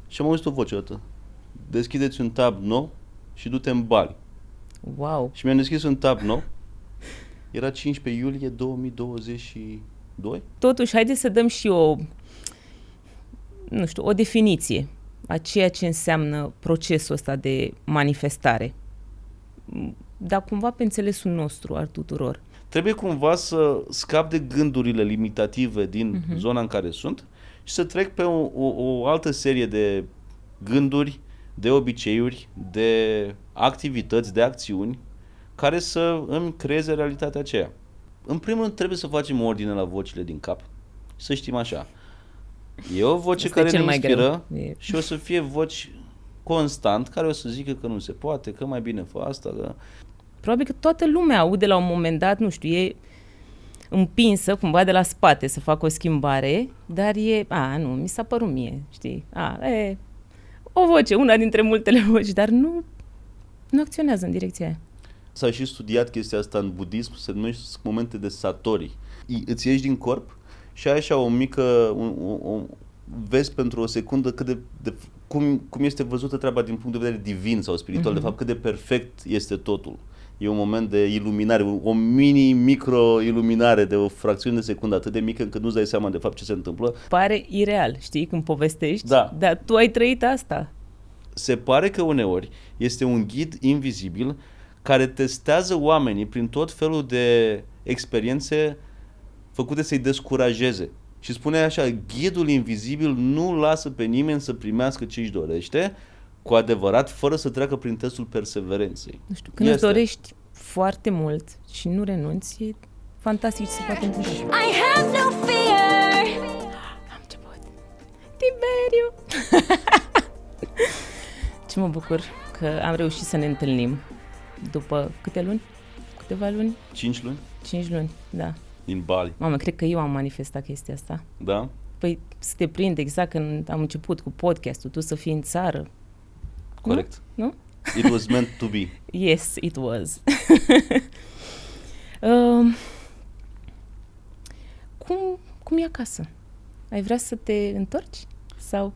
Și am auzit o voce odată. Deschideți un tab nou și du-te în Bali. Wow. Și mi-am deschis un tab nou. Era 15 iulie 2022. Totuși, haideți să dăm și o definiție a ceea ce înseamnă procesul ăsta de manifestare. Dar cumva pe înțelesul nostru, al tuturor. Trebuie cumva să scap de gândurile limitative din zona în care sunt și să trec pe o altă serie de gânduri, de obiceiuri, de activități, de acțiuni care să îmi creeze realitatea aceea. În primul rând trebuie să facem ordine la vocile din cap. Să știm așa. E o voce Asta care ne inspiră greu. și o să fie voci constant care o să zică că nu se poate, că mai bine fă asta. Că... Probabil că toată lumea aude la un moment dat, nu știu, e împinsă cumva de la spate să facă o schimbare, dar nu, mi s-a părut mie, știi? O voce, una dintre multele voci, dar nu acționează în direcția aia. S-a și studiat chestia asta în budism, se numește momente de satori. Îți ieși din corp și ai așa o mică, vezi pentru o secundă cum este văzută treaba din punct de vedere divin sau spiritual, de fapt cât de perfect este totul. E un moment de iluminare, o micro-iluminare de o fracțiune de secundă atât de mică încât nu-ți dai seama de fapt ce se întâmplă. Pare ireal, știi, când povestești, da. Dar tu ai trăit asta. Se pare că uneori este un ghid invizibil care testează oamenii prin tot felul de experiențe făcute să-i descurajeze. Și spune așa, ghidul invizibil nu lasă pe nimeni să primească ce își dorește, cu adevărat, fără să treacă prin testul perseverenței. Nu știu, când îți dorești foarte mult și nu renunți, e fantastic ce se poate întâmpla. I have no fear. Am început. Tiberiu! Ce mă bucur că am reușit să ne întâlnim după câte luni? Câteva luni? 5 luni? 5 luni, da. Din Bali. Mamă, cred că eu am manifestat chestia asta. Da? Păi să te prind exact când am început cu podcastul, tu să fii în țară. Corect. Nu? It was meant to be. Yes, it was. Cum e acasă? Ai vrea să te întorci? Sau...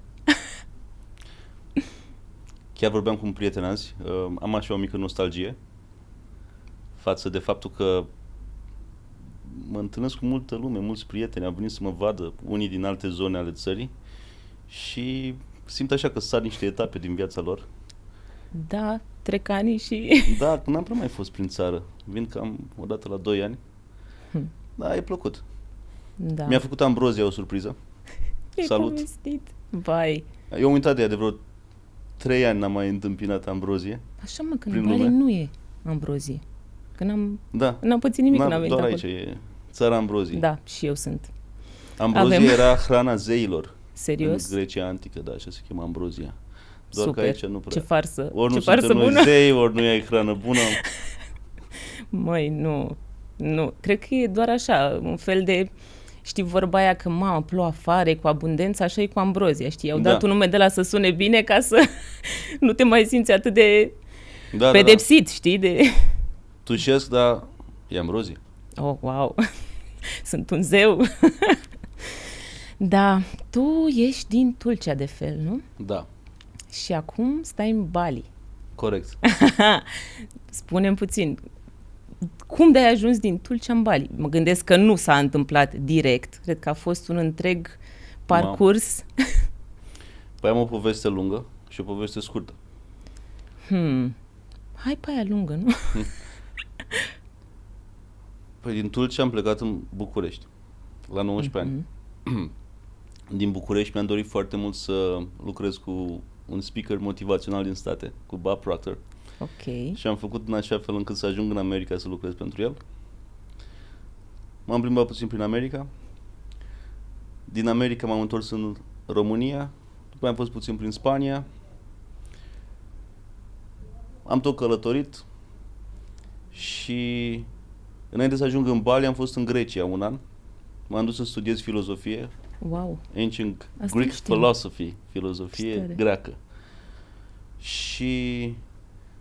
Chiar vorbeam cu un prieten azi, am așa o mică nostalgie față de faptul că mă întâlnesc cu multă lume, mulți prieteni, au venit să mă vadă, unii din alte zone ale țării și simt așa că sar niște etape din viața lor. Da, trec ani și... Da, n-am prea mai fost prin țară, vin cam o dată la 2 ani, da, e plăcut. Da. Mi-a făcut Ambrozia o surpriză. Salut! Povestit. Vai! Eu am uitat de ea, de vreo 3 ani n-am mai întâmpinat ambrozie. Așa mă, că în Bali nu e ambrozie. Că n-am pățit nimic când am venit doar acolo. Aici e țara ambroziei. Da, și eu sunt. Ambrozie era hrana zeilor. Serios? În Grecia antică, da, așa se chema ambrozia. Doar super, că aici nu prea. Ce farsă. Ori ce nu farsă suntem bună. noi zei, ori nu ai hrană bună. Măi, nu. Cred că e doar așa, un fel de... Știi vorba aia că, mamă, plouă afară, e cu abundență, așa e cu ambrozia, știi? I-au dat un nume de la să sune bine ca să nu te mai simți atât de pedepsit, știi? Tușesc, dar e ambrozie. Oh, wow! Sunt un zeu! Da, tu ești din Tulcea de fel, nu? Da. Și acum stai în Bali. Corect. Spune-mi puțin, cum de-ai ajuns din Tulcea în Bali? Mă gândesc că nu s-a întâmplat direct. Cred că a fost un întreg parcurs. Păi am o poveste lungă și o poveste scurtă. Hai pe aia lungă, nu? Păi din Tulcea am plecat în București la 19 ani. Din București mi-am dorit foarte mult să lucrez cu un speaker motivațional din state, cu Bob Proctor. Ok. Și am făcut în așa fel încât să ajung în America să lucrez pentru el. M-am plimbat puțin prin America. Din America m-am întors în România. După am fost puțin prin Spania. Am tot călătorit. Și înainte să ajung în Bali am fost în Grecia un an. M-am dus să studiez filozofie. Wow. Ancient Asta Greek știu. Philosophy, filozofie greacă. Și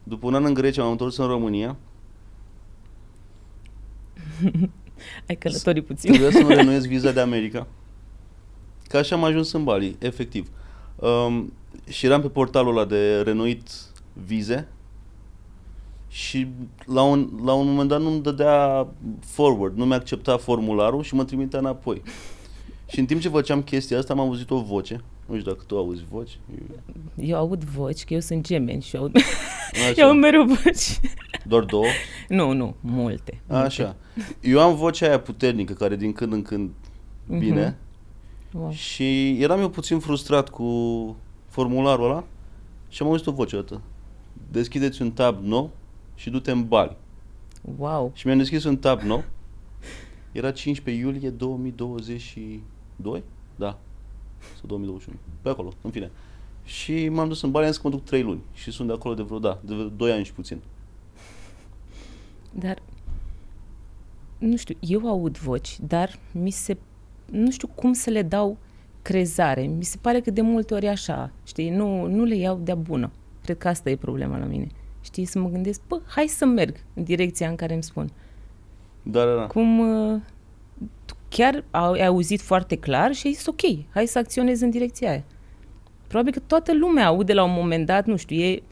după un an în Grecia m-am întors în România. Ai călătorit puțin. Trebuia să-mi renuiesc viza de America. Că așa am ajuns în Bali, efectiv. Și eram pe portalul ăla de renuit vize și la un moment dat nu-mi dădea forward, nu mi-a acceptat formularul și mă trimitea înapoi. Și în timp ce făceam chestia asta am auzit o voce, nu știu dacă tu auzi voci. Eu aud voci, că eu sunt gemeni și eu Așa. aud mereu voci. Doar două? Nu, multe. Așa. Eu am vocea aia puternică care din când în când vine. Wow. Și eram eu puțin frustrat cu formularul ăla și am auzit o voce atât. Deschideți un tab nou și du-te în Bali. Wow. Și mi-am deschis un tab nou. Era 15 iulie 2022? Da. Sau 2021. Pe acolo, în fine. Și m-am dus în Bali, am zis că mă duc 3 luni. Și sunt de acolo de vreo, de 2 ani și puțin. Dar, nu știu, eu aud voci, dar nu știu cum să le dau crezare. Mi se pare că de multe ori așa, știi, nu le iau de-a bună. Cred că asta e problema la mine. Știi, să mă gândesc, hai să merg în direcția în care îmi spun. Da. Cum tu chiar ai auzit foarte clar și ai zis, ok, hai să acționez în direcția aia. Probabil că toată lumea aude la un moment dat, nu știu, e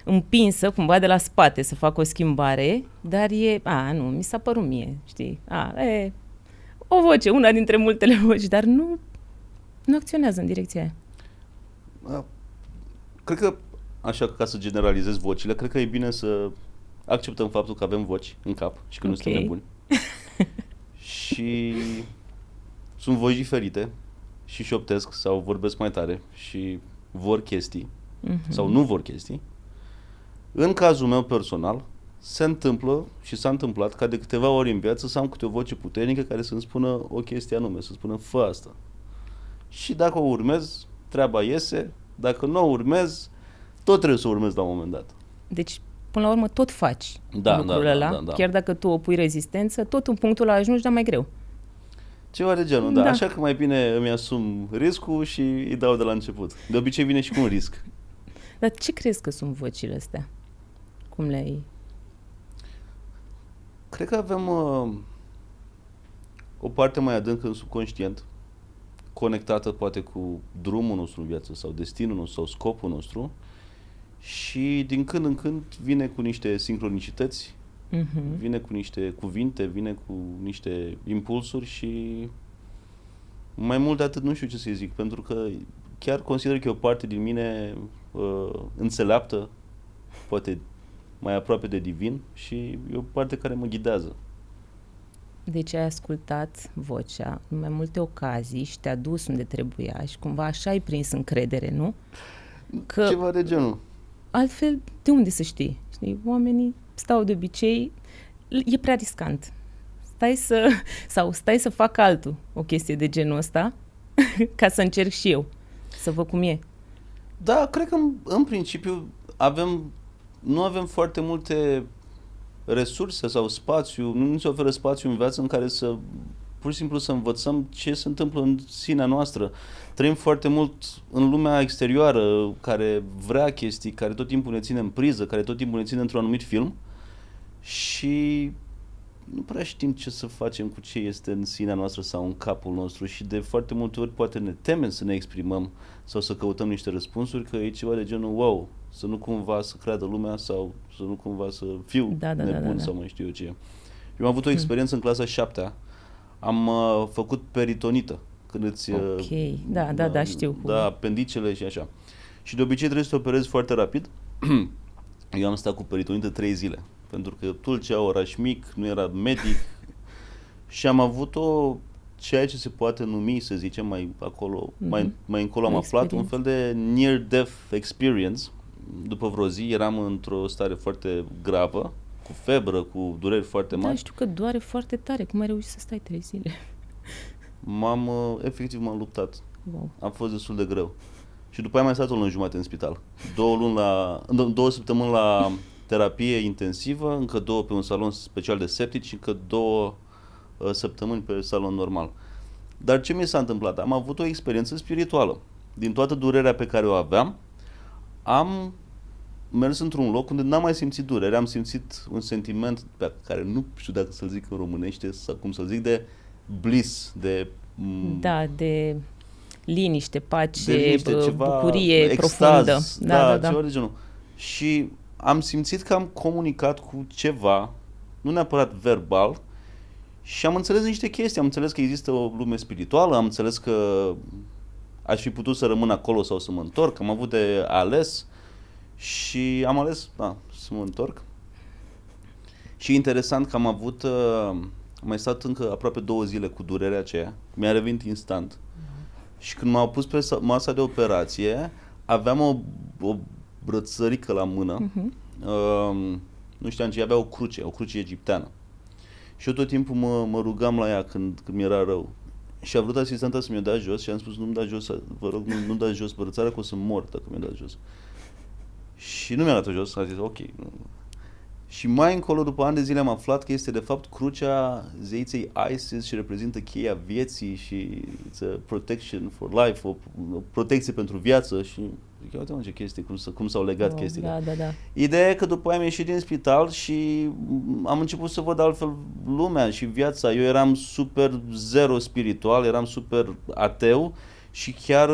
împinsă cumva de la spate să facă o schimbare, dar nu, mi s-a părut mie, știi? O voce, una dintre multele voci, dar nu acționează în direcția aia. Cred că, așa ca să generalizez vocile, cred că e bine să acceptăm faptul că avem voci în cap și că nu suntem nebuni. Și sunt voci diferite și șoptesc sau vorbesc mai tare și vor chestii sau nu vor chestii. În cazul meu personal, se întâmplă și s-a întâmplat ca de câteva ori în viață să am câte o voce puternică care să-mi spună o chestie anume, să spună fă asta. Și dacă o urmez, treaba iese, dacă nu o urmez, tot trebuie să o urmez la un moment dat. Deci, până la urmă, tot faci lucrul ăla, da. chiar dacă tu opui rezistență, tot în punctul ăla ajungi, dar mai greu. Ceva de genul, da. Așa că mai bine îmi asum riscul și îi dau de la început. De obicei vine și cu un risc. Dar ce crezi că sunt vocile astea? Cum le-ai... Cred că avem o parte mai adâncă în subconștient, conectată poate cu drumul nostru în viață sau destinul nostru sau scopul nostru și din când în când vine cu niște sincronicități, vine cu niște cuvinte, vine cu niște impulsuri și mai mult de atât nu știu ce să zic, pentru că chiar consider că e o parte din mine înțeleaptă, poate mai aproape de divin și e o parte care mă ghidează. Deci ai ascultat vocea în mai multe ocazii și te-a dus unde trebuia și cumva așa ai prins încredere, nu? Că ceva de genul. Altfel, de unde să știi? Știi? Oamenii stau de obicei, e prea riscant. Stai să fac altul o chestie de genul ăsta ca să încerc și eu, să văd cum e. Da, cred că în principiu nu avem foarte multe resurse sau spațiu, nu se oferă spațiu în viață în care pur și simplu să învățăm ce se întâmplă în sinea noastră. Trăim foarte mult în lumea exterioară care vrea chestii, care tot timpul ne ține în priză, care tot timpul ne ține într-un anumit film și nu prea știm ce să facem cu ce este în sinea noastră sau în capul nostru și de foarte multe ori poate ne temem să ne exprimăm sau să căutăm niște răspunsuri, că e ceva de genul wow, să nu cumva să creadă lumea sau să nu cumva să fiu nebun sau mai știu eu ce. Eu am avut o experiență în clasa 7-a, am făcut peritonită când îți... Ok, da, știu. Da, apendicele și așa. Și de obicei trebuie să te operezi foarte rapid. Eu am stat cu peritonită 3 zile. Pentru că Tulcea, oraș mic, nu era medic și am avut ceea ce se poate numi, să zicem, mai acolo, mai încolo am aflat, un fel de near-death experience. După vreo zi eram într-o stare foarte gravă, cu febră, cu dureri foarte mari. Da, știu că doare foarte tare. Cum ai reușit să stai 3 zile? Efectiv m-am luptat. Wow. A fost destul de greu. Și după aia mai stat o lună jumate în spital. 2 săptămâni la terapie intensivă, încă 2 pe un salon special de septici și încă 2 săptămâni pe salon normal. Dar ce mi s-a întâmplat? Am avut o experiență spirituală. Din toată durerea pe care o aveam, am mers într-un loc unde n-am mai simțit durere, am simțit un sentiment pe care nu știu dacă să-l zic în românește sau cum să-l zic, de bliss, de... Da, de liniște, pace, de liniște, ceva bucurie extaz, profundă. Da. ceva de genul. Și am simțit că am comunicat cu ceva, nu neapărat verbal, și am înțeles niște chestii. Am înțeles că există o lume spirituală, am înțeles că aș fi putut să rămân acolo sau să mă întorc, am avut de ales și am ales să mă întorc. Și interesant că am mai stat încă aproape 2 zile cu durerea aceea, mi-a revenit instant. Și când m-au pus pe masa de operație, aveam o brățărică la mână, nu știam ce, avea o cruce egipteană. Și eu tot timpul mă rugam la ea când mi-era rău. Și a vrut asistenta să mi-o dea jos și am spus, nu-mi dați jos, vă rog, nu dați jos brățara, că o să mor dacă mi-o dați jos. Și nu mi-a dat-o jos, a zis, ok. Și mai încolo, după ani de zile, am aflat că este de fapt crucea zeiței Isis și reprezintă cheia vieții și it's a protection for life, o protecție pentru viață și zic, uite mă ce chestii, cum s-au legat chestiile. Da. Ideea e că după aia am ieșit din spital și am început să văd altfel lumea și viața. Eu eram super zero spiritual, eram super ateu și chiar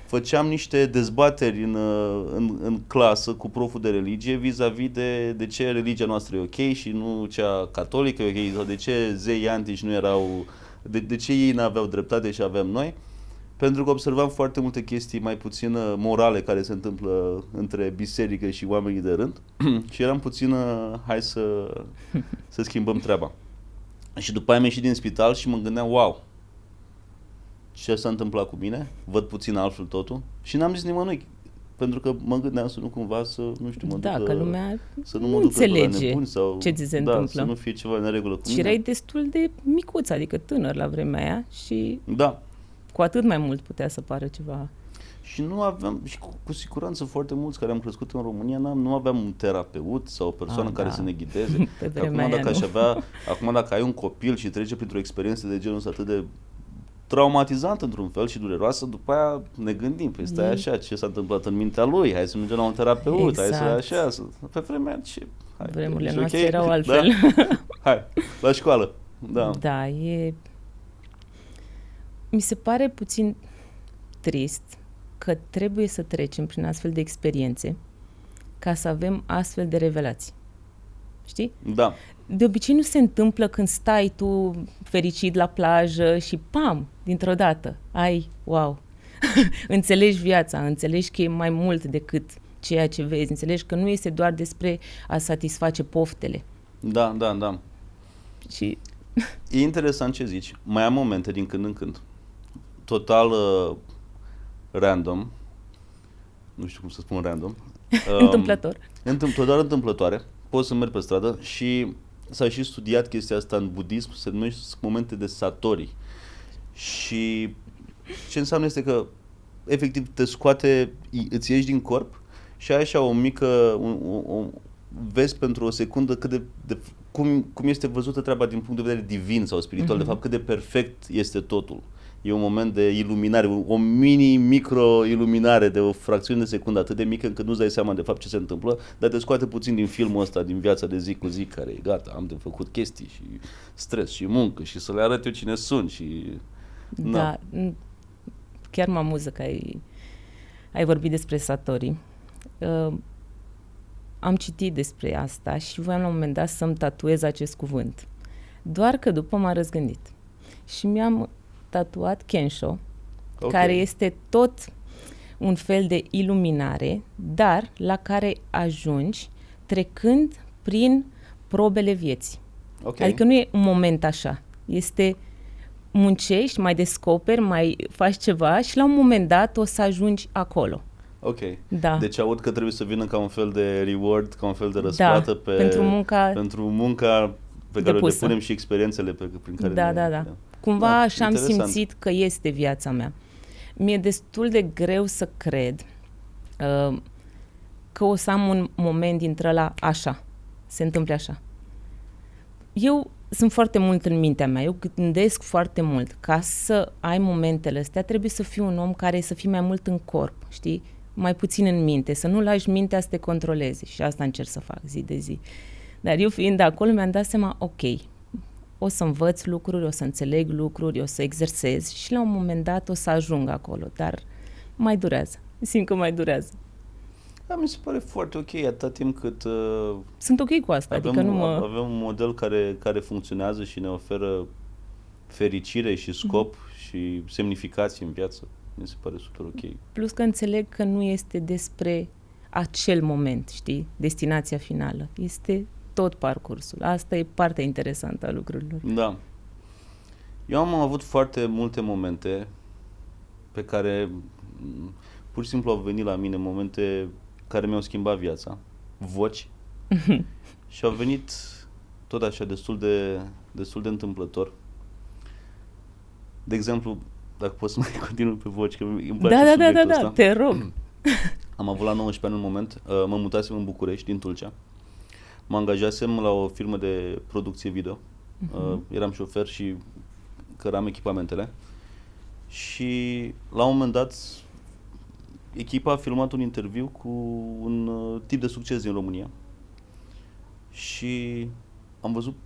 făceam niște dezbateri în clasă cu proful de religie vis-a-vis de ce religia noastră e ok și nu cea catolică e ok, sau de ce zeii antici nu erau, de ce ei n-aveau dreptate și aveam noi. Pentru că observam foarte multe chestii mai puțin morale care se întâmplă între biserică și oamenii de rând și eram puțin, hai să schimbăm treaba. Și după aia am ieșit din spital și mă gândeam, wow, ce s-a întâmplat cu mine, văd puțin altfel totul și n-am zis nimănui, pentru că mă gândeam să nu cumva să, nu știu, că lumea să nu mă ducă la nebuni sau ce ți se întâmplă. Să nu fie ceva în neregulă cu mine. Și erai destul de micuț, adică tânăr la vremea aia și cu atât mai mult putea să pară ceva. Și nu aveam, și cu siguranță foarte mulți care am crescut în România, nu aveam un terapeut sau o persoană care să ne ghideze. Acum dacă ai un copil și trece printr-o experiență de genul ăsta atât de traumatizant într-un fel și dureroasă, după aia ne gândim, păi stai așa, ce s-a întâmplat în mintea lui, hai să mergem la un terapeut, hai să așa, pe vremea ce... Vremurile noastre erau altfel. Da? Hai, la școală. Da, mi se pare puțin trist că trebuie să trecem prin astfel de experiențe ca să avem astfel de revelații. Știi? Da. De obicei nu se întâmplă când stai tu fericit la plajă și pam, dintr-o dată, wow, înțelegi viața, înțelegi că e mai mult decât ceea ce vezi, înțelegi că nu este doar despre a satisface poftele. Da. Și... E interesant ce zici. Mai am momente din când în când. Total random. Nu știu cum să spun random. Întâmplător. Total întâmplătoare. Poți să mergi pe stradă și s-a și studiat chestia asta în budism, se numește momente de satori. Și ce înseamnă este că efectiv te scoate, îți ieși din corp și ai așa o mică, vezi pentru o secundă cum este văzută treaba din punct de vedere divin sau spiritual, de fapt cât de perfect este totul. E un moment de iluminare, o micro-iluminare de o fracțiune de secundă atât de mică încât nu-ți dai seama de fapt ce se întâmplă, dar te scoate puțin din filmul ăsta, din viața de zi cu zi, care e gata, am de făcut chestii și stres și muncă și să le arăt eu cine sunt și... Da, chiar mă amuză că ai vorbit despre satori. Am citit despre asta și voiam la un moment dat să-mi tatuez acest cuvânt. Doar că după m-am răzgândit și mi-am tatuat Kensho, care este tot un fel de iluminare, dar la care ajungi trecând prin probele vieții. Adică nu e un moment așa, este muncești, mai descoperi, mai faci ceva și la un moment dat o să ajungi acolo. Ok. Da. Deci aud că trebuie să vină ca un fel de reward, ca un fel de răsplată pentru munca pe care o depunem și experiențele prin care Da. Cumva așa am simțit că este viața mea. Mi-e destul de greu să cred că o să am un moment dintre ăla așa, se întâmple așa. Eu sunt foarte mult în mintea mea, eu gândesc foarte mult. Ca să ai momentele astea, trebuie să fii un om care să fii mai mult în corp, știi? Mai puțin în minte, să nu lași mintea să te controleze și asta încerc să fac zi de zi. Dar eu fiind acolo mi-am dat seama, ok, o să învăț lucruri, o să înțeleg lucruri, o să exersez și la un moment dat o să ajung acolo, dar mai durează. Simt că mai durează. Da, mi se pare foarte ok, atâta timp cât Sunt ok cu asta, adică nu mă... avem un model care funcționează și ne oferă fericire și scop și semnificație în viață. Mi se pare super ok. Plus că înțeleg că nu este despre acel moment, știi, destinația finală. Este tot parcursul. Asta e partea interesantă a lucrurilor. Da. Eu am avut foarte multe momente pe care pur și simplu au venit la mine, momente care mi-au schimbat viața, voci, și au venit tot așa destul de întâmplător. De exemplu, dacă pot să mai continui pe voci, că îmi place subiectul ăsta. Da, te rog. Am avut la 19 ani un moment, mă mutasem în București, din Tulcea. Mă angajasem la o firmă de producție video. Eram șofer și căram echipamentele. Și la un moment dat, echipa a filmat un interviu cu un tip de succes din România. Și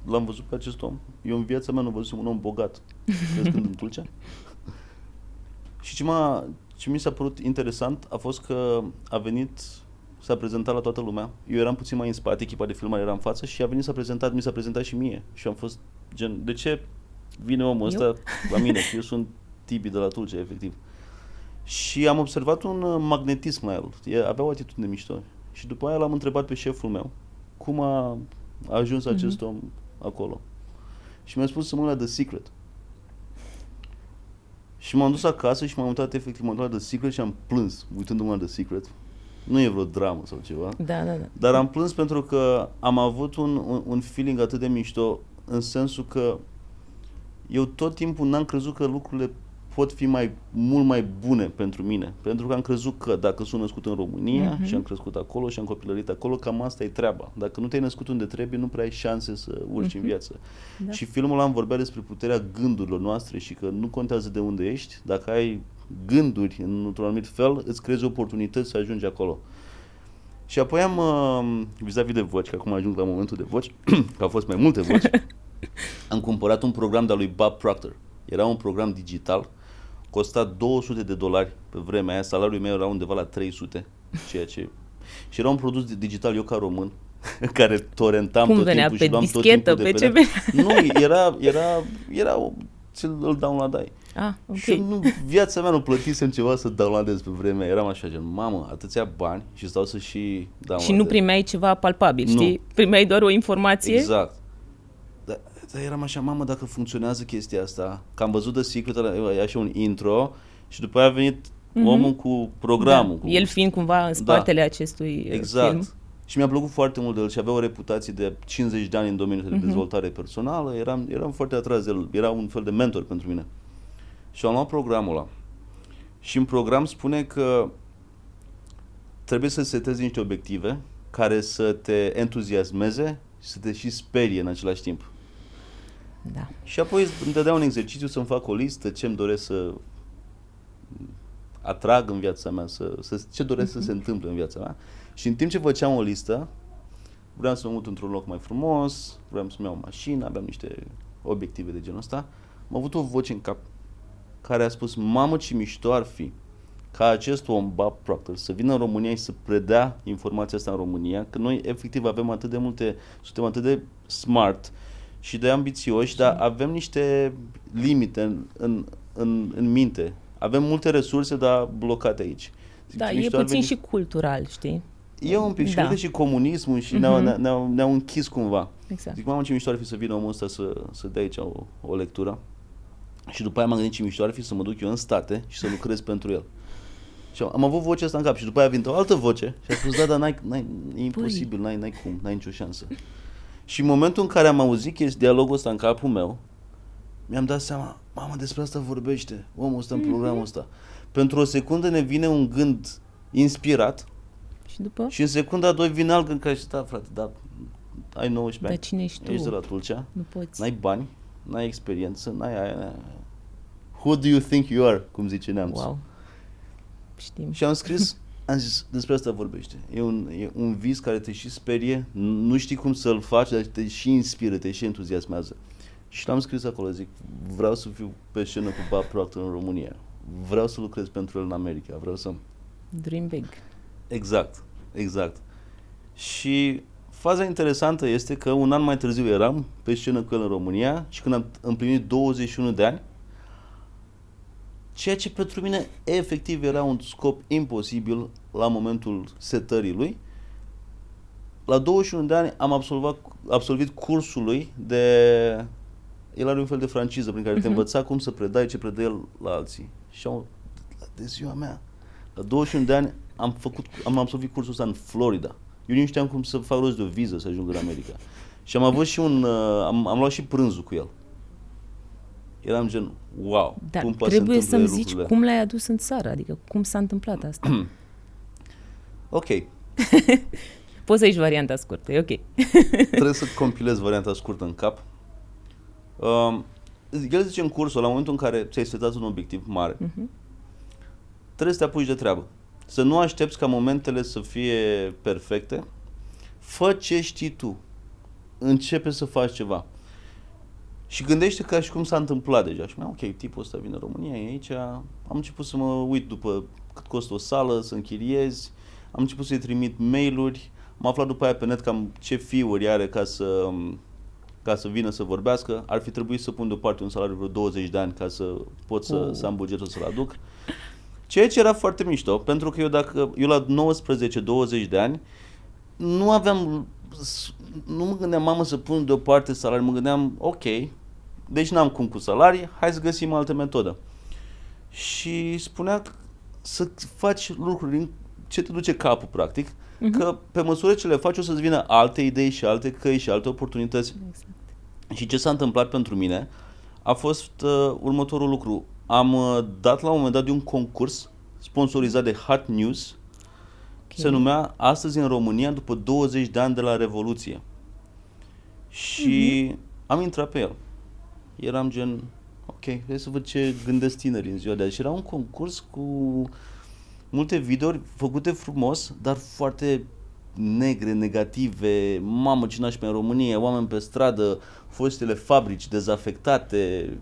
l-am văzut pe acest om. Eu în viața mea nu văzusem un om bogat, crescând în Tulcea. Și ce mi s-a părut interesant a fost că a venit, s-a prezentat la toată lumea. Eu eram puțin mai în spate, echipa de filmare era în față și a venit mi s-a prezentat și mie. Și am fost gen, de ce vine omul ăsta la mine? Că eu sunt Tibi de la Tulcea, efectiv. Și am observat un magnetism la el. Avea o atitudine mișto. Și după aia l-am întrebat pe șeful meu cum a ajuns acest om acolo. Și mi-a spus să mă uit la The Secret. Și m-am dus acasă și m-am uitat efectiv, m-am uitat la The Secret și am plâns uitându-mă la The Secret. Nu e vreo dramă sau ceva. Da. Dar am plâns pentru că am avut un feeling atât de mișto, în sensul că eu tot timpul n-am crezut că lucrurile pot fi mult mai bune pentru mine. Pentru că am crezut că dacă sunt născut în România și am crescut acolo și am copilărit acolo, cam asta e treaba. Dacă nu te-ai născut unde trebuie, nu prea ai șanse să urci în viață. Da. Și filmul ăla vorbea despre puterea gândurilor noastre și că nu contează de unde ești, dacă ai gânduri într-un anumit fel, îți creezi oportunități să ajungi acolo. Și apoi am, vis-a-vis de voci, că acum ajung la momentul de voci, că au fost mai multe voci, am cumpărat un program de-al lui Bob Proctor. Era un program digital, costa $200 pe vremea aia, salariul meu era undeva la 300, ceea ce... Și era un produs digital, eu ca român, care torentam tot timpul și luam dischetă, tot timpul de pe Nu, era îl downloadai. Ok. Și eu viața mea nu plătisem ceva să downloadez pe vremea. Eram așa gen, mamă, atâția bani și stau să și downloadez. Și nu primeai ceva palpabil, știi? Primeai doar o informație? Exact. Dar eram așa, mamă, dacă funcționează chestia asta, că am văzut The Secret, e așa un intro și după aia a venit omul cu programul. Da. El fiind cumva în spatele acestui film. Și mi-a plăcut foarte mult de el și avea o reputație de 50 de ani în domeniul de dezvoltare personală. Eram foarte atras de el. Era un fel de mentor pentru mine. Și am luat programul ăla. Și în program spune că trebuie să setezi niște obiective care să te entuziasmeze și să te și sperie în același timp. Da. Și apoi îmi dădea un exercițiu să-mi fac o listă, ce-mi doresc să atrag în viața mea, ce doresc să se întâmple în viața mea. Și în timp ce făceam o listă, vreau să mă mut într-un loc mai frumos, vreau să-mi iau o mașină, aveam niște obiective de genul ăsta, am avut o voce în cap care a spus, mamă, ce mișto ar fi ca acest om, Bob Proctor, să vină în România și să predea informația asta în România, că noi efectiv avem atât de multe, suntem atât de smart și de ambițioși, dar avem niște limite în minte. Avem multe resurse, dar blocate aici. Da, e puțin și cultural, știi? E un pic și cred că și comunismul și ne-au închis cumva. Exact. Zic, mamă, ce mișto ar fi să vină omul ăsta să dea aici o lectură. Și după aia m-am gândit ce mișto ar fi să mă duc eu în state și să lucrez pentru el. Și am avut vocea asta în cap și după aia a venit o altă voce și a spus, da, dar e imposibil, n-ai cum, n-ai nicio șansă. Și în momentul în care am auzit dialogul ăsta în capul meu, mi-am dat seama, mamă, despre asta vorbește omul ăsta în programul ăsta. Pentru o secundă ne vine un gând inspirat și în secunda a doi vine alt gând care zice, da, frate, da, ai 19 ani, cine ești tu? Ești de la Tulcea, nu poți. N-ai bani, n-ai experiență, n-ai aia. Who do you think you are? Cum zice neamț. Wow. Știm. Și am zis, despre asta vorbește. E un vis care te și sperie, nu știi cum să-l faci, dar te și inspiră, te și entuziasmează. Și l-am scris acolo, zic, vreau să fiu pe scenă cu Bob Proctor în România. Vreau să lucrez pentru el în America. Vreau să... Dream big. Exact. Și faza interesantă este că un an mai târziu eram pe scenă cu el în România și când am împlinit 21 de ani, ceea ce pentru mine efectiv era un scop imposibil la momentul setării lui, la 21 de ani am absolvit cursul lui de... El are un fel de franciză prin care te învăța cum să predai ce predă el la alții. Și de ziua mea, la 21 de ani am absolvit cursul ăsta în Florida. Eu nu știam cum să fac rost de o viză să ajung în America. Și am avut și am luat și prânzul cu el. Eram gen, wow, Dar cum poate trebuie să să-mi întâmple zici lucrurile. cum l-ai adus în țară, adică cum s-a întâmplat asta. Ok, Poți să ieși varianta scurtă, e ok. trebuie să compilez varianta scurtă în cap. El zice în cursul, la momentul în care ți-ai setat un obiectiv mare, trebuie să te apuci de treabă. Să nu aștepți ca momentele să fie perfecte. Fă ce știi tu. Începe să faci ceva. Și gândește ca și cum s-a întâmplat deja. Și ok, tipul ăsta vine în România, e aici. Am început să mă uit după cât costă o sală, să închiriezi. Am început să-i trimit mail-uri. Am aflat după aia pe net cam ce fee-uri are ca să vină să vorbească. Ar fi trebuit să pun deoparte un salariu vreo 20 de ani ca să pot să am bugetul să-l aduc. Ceea ce era foarte mișto, pentru că eu la 19-20 de ani nu mă gândeam, mamă, să pun deoparte salariul, mă gândeam, ok, deci n-am cum cu salarii, hai să găsim altă metodă. Și spunea să faci lucruri ce te duce capul, practic, că pe măsură ce le faci o să-ți vină alte idei și alte căi și alte oportunități. Exact. Și ce s-a întâmplat pentru mine a fost următorul lucru. Am dat la un moment dat de un concurs sponsorizat de Hot News. Se numea Astăzi în România după 20 de ani de la Revoluție. Și am intrat pe el. Eram gen, ok, hai să văd ce gândesc tinerii în ziua de azi. Și era un concurs cu multe videouri făcute frumos, dar foarte negre, negative, mamă ce nașpa în România, oameni pe stradă, fostele fabrici dezafectate.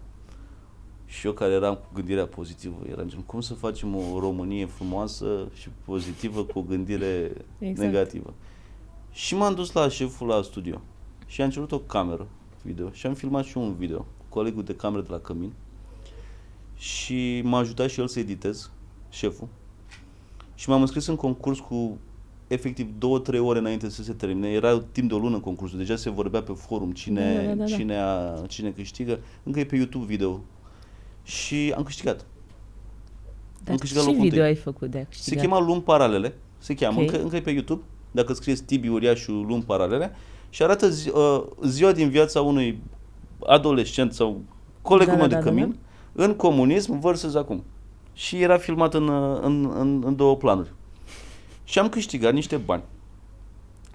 Și eu care eram cu gândirea pozitivă, eram gen, cum să facem o Românie frumoasă și pozitivă cu o gândire negativă. Și m-am dus la șeful la studio și am cerut o cameră video și am filmat și un video cu colegul de cameră de la Cămin și m-a ajutat și el să editez, șeful, și m-am înscris în concurs cu efectiv 2-3 ore înainte să se termine. Era timp de o lună concursul, deja se vorbea pe forum cine câștigă, încă e pe YouTube video. Și am câștigat. Dar ce video ai făcut de a câștiga? Se chema Lumi Paralele, se cheamă, încă e pe YouTube, dacă scrieți Tibi Uriașu Lumi Paralele, și arată ziua din viața unui adolescent sau colegul meu de Cămin, în comunism versus acum. Și era filmat în două planuri. Și am câștigat niște bani.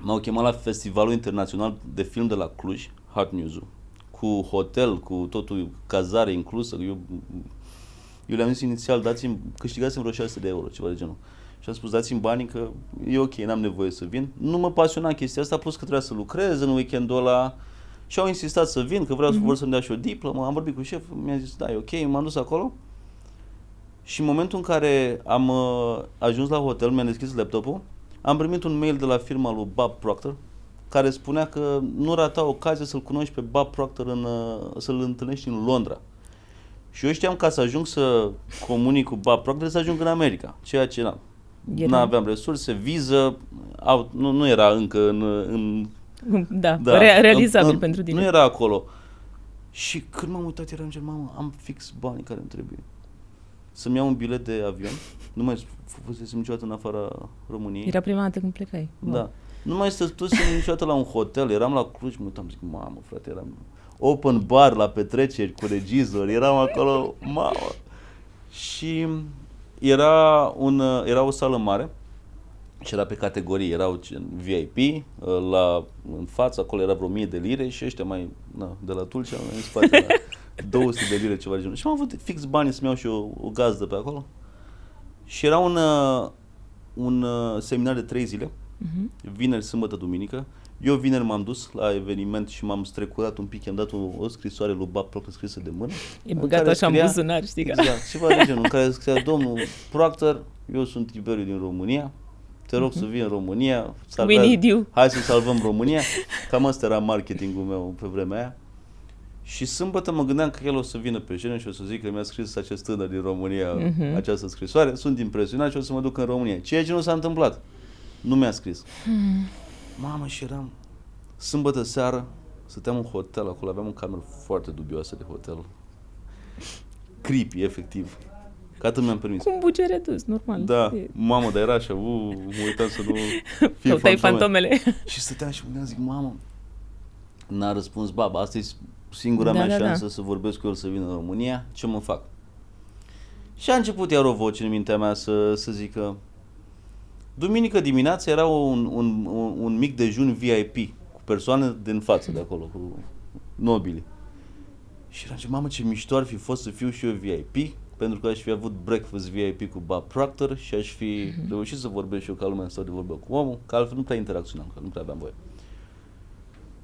M-au chemat la Festivalul Internațional de Film de la Cluj, Hot News-ul, cu hotel, cu totul, cazare inclusă. Eu le-am zis inițial, câștigasem vreo 600 de euro, ceva de genul. Și am spus, dați-mi banii că e ok, n-am nevoie să vin. Nu mă pasiona chestia asta, plus că trebuia să lucrez în weekendul ăla. Și au insistat să vin, că vor să-mi dea și o diplomă. Am vorbit cu șeful, mi-a zis, da, e ok, m-am dus acolo. Și în momentul în care am ajuns la hotel, mi-am deschis laptopul, am primit un mail de la firma lui Bob Proctor, care spunea că nu rata ocazia să-l cunoști pe Bob Proctor, să-l întâlnești în Londra. Și eu știam, ca să ajung să comunic cu Bob Proctor, să ajung în America, ceea ce nu aveam resurse, viză, nu era încă realizabil pentru tine. Nu era acolo. Și când m-am uitat, eram gen, mamă, am fix banii care îmi trebuie. Să-mi iau un bilet de avion, nu mai fusesem niciodată în afara României. Era prima dată când plecai. Da. Nu mai stătusem niciodată la un hotel, eram la Cluj, mă uitam, zic, mamă, frate, eram open bar la petreceri cu regizori, eram acolo, mamă. Și era o sală mare și era pe categorii, erau VIP, în față, acolo era vreo 1000 de lire și ăștia de la Tulcea, în spate, la 200 de lire, ceva de genul. Și am avut fix bani să-mi iau și o gazdă pe acolo. Și era un seminar de 3 zile, vineri, sâmbătă, duminică, Eu vineri m-am dus la eveniment și m-am strecurat un pic, i-am dat o scrisoare lui Bob Proctor scrisă de mână. E băgat așa în buzunar, știi? Exact, ceva de genul, în care scria: domnul Proctor, eu sunt Tiberiu din România, te rog să vii în România, We need you. Hai să salvăm România. Cam asta era marketingul meu pe vremea aia. Și sâmbătă mă gândeam că el o să vină pe scenă și o să zic că mi-a scris acest tânăr din România această scrisoare, sunt impresionat și o să mă duc în România. Ceea ce nu s-a întâmplat. Nu mi-a scris. Mamă, și eram sâmbătă seară, stăteam în hotel acolo, aveam o cameră foarte dubioasă de hotel. Creepy, efectiv. Că atât mi-am permis. Cu un buget redus, normal. Da, mamă, dar era așa, mă uitam să nu fie Căutai fantomele. Și stăteam și mă gândeam, zic, mamă, n-a răspuns baba, asta e singura mea șansă să vorbesc cu el să vină în România, ce mă fac? Și a început iar o voce în mintea mea să zică: duminică dimineața era un mic dejun VIP cu persoane din față de acolo, cu nobili. Și era zic, mamă, ce mișto ar fi fost să fiu și eu VIP, pentru că aș fi avut breakfast VIP cu Bob Proctor și aș fi reușit să vorbesc și eu ca lumea, să vorbesc cu omul, că altfel nu prea interacționam, că nu prea aveam voie.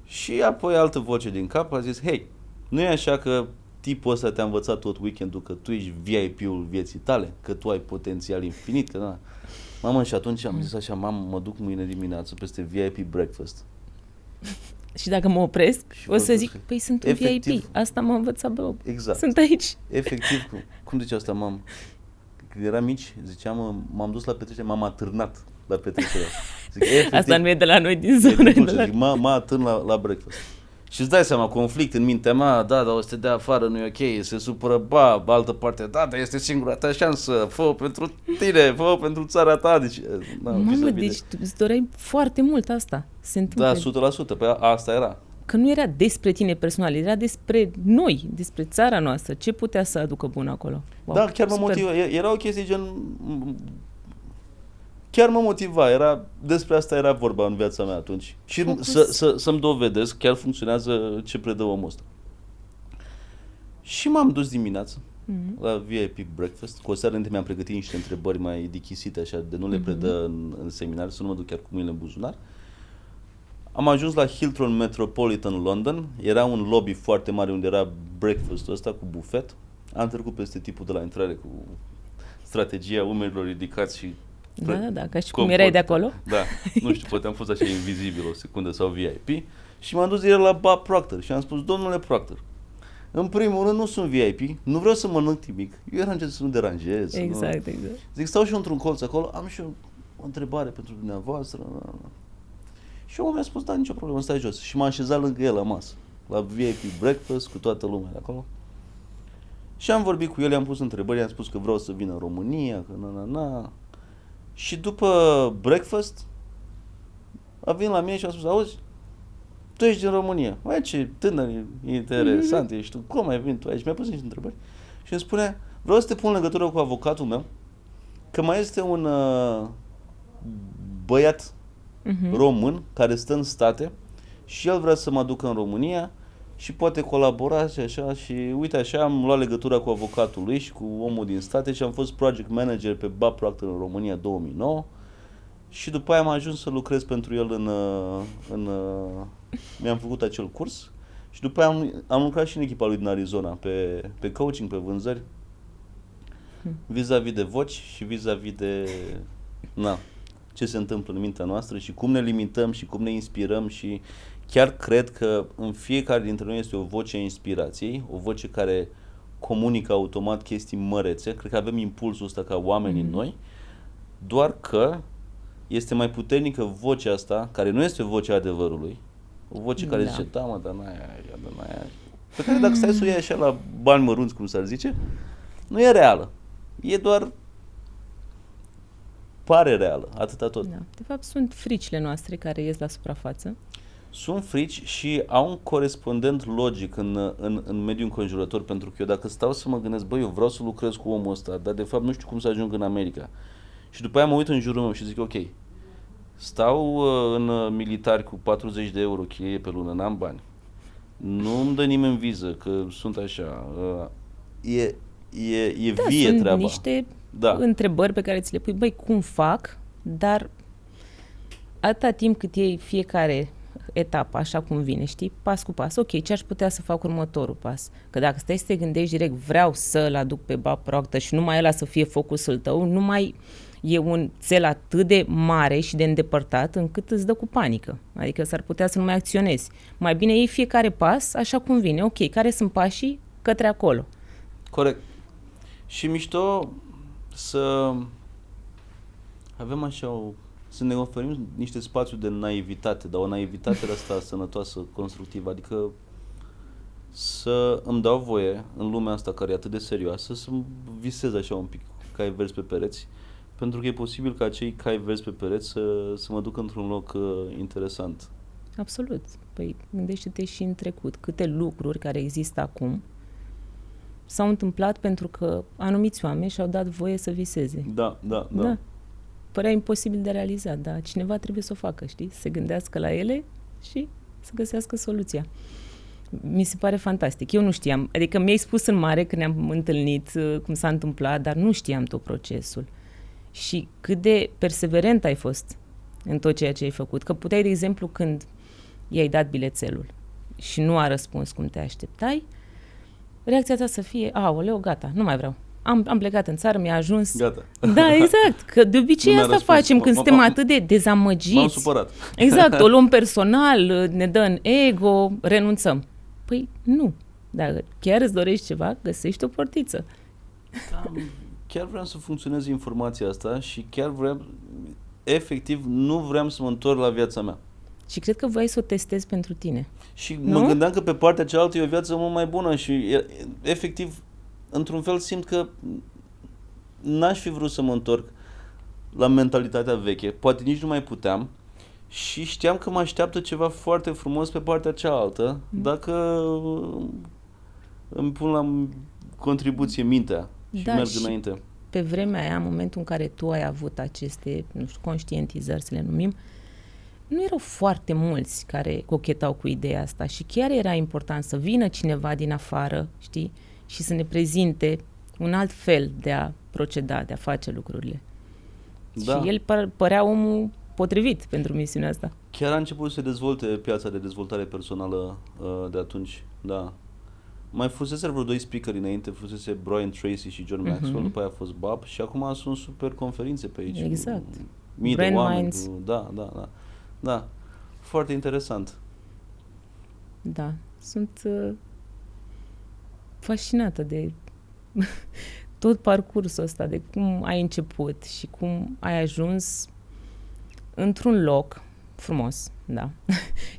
Și apoi altă voce din cap a zis: hei, nu e așa că tipul ăsta te-a învățat tot weekendul că tu ești VIP-ul vieții tale, că tu ai potențial infinit, că da. Mamă, și atunci am zis așa: mamă, mă duc mâine dimineață peste VIP breakfast. Și dacă mă opresc, Și o să vorbesc. zic: păi sunt un Efectiv. VIP, asta m-a învățat Bob. Exact. Sunt aici. Efectiv, cum zice asta, mamă? Când eram mici, ziceam, m-am dus la petrecere, m-am atârnat la petrecere. Zic, efectiv, Asta nu e de la noi din zonă. zic, mă atârn la breakfast. Și îți dai seama, conflict în mintea mea, da, dar o să te dea afară, nu e ok, se supără, altă parte, da, dar este singura ta șansă, fă-o pentru tine, fă-o pentru țara ta. Deci, mamă, deci tu îți doreai foarte mult asta. Se întâmplă. Da, 100%, pe asta era. Că nu era despre tine personal, era despre noi, despre țara noastră. Ce putea să aducă bun acolo? Wow, Da, chiar mă motiva. Era o chestie gen... Chiar mă motiva, despre asta era vorba în viața mea atunci. Și să-mi dovedesc, chiar funcționează ce predă omul ăsta. Și m-am dus dimineața la VIP breakfast. Cu o seară înainte mi-am pregătit niște întrebări mai dichisite, așa, de nu le predă în seminar, să nu mă duc chiar cu mâinile în buzunar. Am ajuns la Hilton Metropolitan London. Era un lobby foarte mare unde era breakfast-ul ăsta cu bufet. Am trecut peste tipul de la intrare cu strategia umerilor ridicați și da, ca și cum erai de acolo. Da, nu știu, poate am fost așa invizibil o secundă sau VIP. Și m-am dus direct la Bob Proctor și am spus: domnule Proctor, în primul rând nu sunt VIP, nu vreau să mănânc nimic, eu eram să nu deranjez. Exact. Zic, stau și eu într-un colț acolo, am și o întrebare pentru dumneavoastră. Și omul mi-a spus: da, nicio problemă, stai jos. Și m-am așezat lângă el la masă, la VIP breakfast, cu toată lumea de acolo. Și am vorbit cu el, i-am pus întrebări, i-am spus că vreau să vin în România, că na. Și după breakfast a venit la mine și a spus: auzi, tu ești din România, mai ce tânăr, interesant ești tu, cum ai venit tu aici? Mi-a pus niște întrebări și îmi spune: vreau să te pun în legătură cu avocatul meu, că mai este un băiat român care stă în state și el vrea să mă aducă în România și poate colabora și așa. Și uite așa, am luat legătura cu avocatul lui și cu omul din state și am fost project manager pe Bob Proctor în România 2009 și după aia am ajuns să lucrez pentru el mi-am făcut acel curs și după aia am lucrat și în echipa lui din Arizona pe coaching, pe vânzări, vis-a-vis de voci și vis-a-vis de ce se întâmplă în mintea noastră și cum ne limităm și cum ne inspirăm. Și chiar cred că în fiecare dintre noi este o voce a inspirației, o voce care comunică automat chestii mărețe. Cred că avem impulsul ăsta ca oameni în noi, doar că este mai puternică vocea asta, care nu este vocea adevărului, o voce care zice: da, mă, dar n-aia, pe care dacă stai să o iei așa la bani mărunți, cum s-ar zice, nu e reală. E doar pare reală, atâta tot. Da. De fapt, sunt fricile noastre care ies la suprafață. Sunt frici și au un corespondent logic în mediul înconjurător, pentru că eu dacă stau să mă gândesc: băi, eu vreau să lucrez cu omul ăsta, dar de fapt nu știu cum să ajung în America. Și după aia mă uit în jurul meu și zic: ok, stau în militari cu 40 de euro chirie pe lună, n-am bani. Nu îmi dă nimeni viză, că sunt așa. E vie sunt treaba. Niște întrebări pe care ți le pui: băi, cum fac? Dar atâta timp cât ei fiecare etapa așa cum vine, știi? Pas cu pas. Ok, ce aș putea să fac următorul pas? Că dacă stai să te gândești direct, vreau să-l aduc pe bab proactă și numai ăla să fie focusul tău, nu mai e un cel atât de mare și de îndepărtat încât îți dă cu panică. Adică s-ar putea să nu mai acționezi. Mai bine iei fiecare pas așa cum vine. Ok, care sunt pașii către acolo? Corect. Și mișto să avem așa să ne oferim niște spațiu de naivitate, dar o naivitate de asta sănătoasă, constructivă, adică să îmi dau voie în lumea asta care e atât de serioasă să visez așa un pic cai verzi pe pereți, pentru că e posibil ca acei cai verzi pe pereți să mă duc într-un loc interesant. Absolut. Păi gândește-te și în trecut. Câte lucruri care există acum s-au întâmplat pentru că anumiți oameni și-au dat voie să viseze. Da. Părea imposibil de realizat, dar cineva trebuie să o facă, știi? Să se gândească la ele și să găsească soluția. Mi se pare fantastic. Eu nu știam, adică mi-ai spus în mare când ne-am întâlnit cum s-a întâmplat, dar nu știam tot procesul. Și cât de perseverent ai fost în tot ceea ce ai făcut. Că puteai, de exemplu, când i-ai dat bilețelul și nu a răspuns cum te așteptai, reacția ta să fie, aoleu, gata, nu mai vreau. Am plecat în țară, mi-a ajuns. Gata. Da, exact. Că de obicei asta facem când suntem atât de dezamăgiți. M-am supărat. Exact, o luăm personal, ne dă în ego, renunțăm. Păi nu. Dacă chiar îți dorești ceva, găsești o portiță. Da, chiar vreau să funcționeze informația asta și chiar vreau, efectiv, nu vreau să mă întorc la viața mea. Și cred că voiai să o testezi pentru tine. Și mă gândeam că pe partea cealaltă e o viață mult mai bună și efectiv, într-un fel simt că n-aș fi vrut să mă întorc la mentalitatea veche. Poate nici nu mai puteam și știam că mă așteaptă ceva foarte frumos pe partea cealaltă dacă îmi pun la contribuție mintea și merg înainte. Pe vremea aia, în momentul în care tu ai avut aceste, nu știu, conștientizări, să le numim, nu erau foarte mulți care cochetau cu ideea asta și chiar era important să vină cineva din afară, știi, și să ne prezinte un alt fel de a proceda, de a face lucrurile. Da. Și el părea omul potrivit pentru misiunea asta. Chiar a început să se dezvolte piața de dezvoltare personală de atunci, da. Mai fusese vreo 2 speakeri înainte, fusese Brian Tracy și John Maxwell, după aia a fost Bob și acum sunt super conferințe pe aici. Exact. Mii de oameni. Da. Foarte interesant. Da, sunt fascinată de tot parcursul ăsta, de cum ai început și cum ai ajuns într-un loc frumos, da,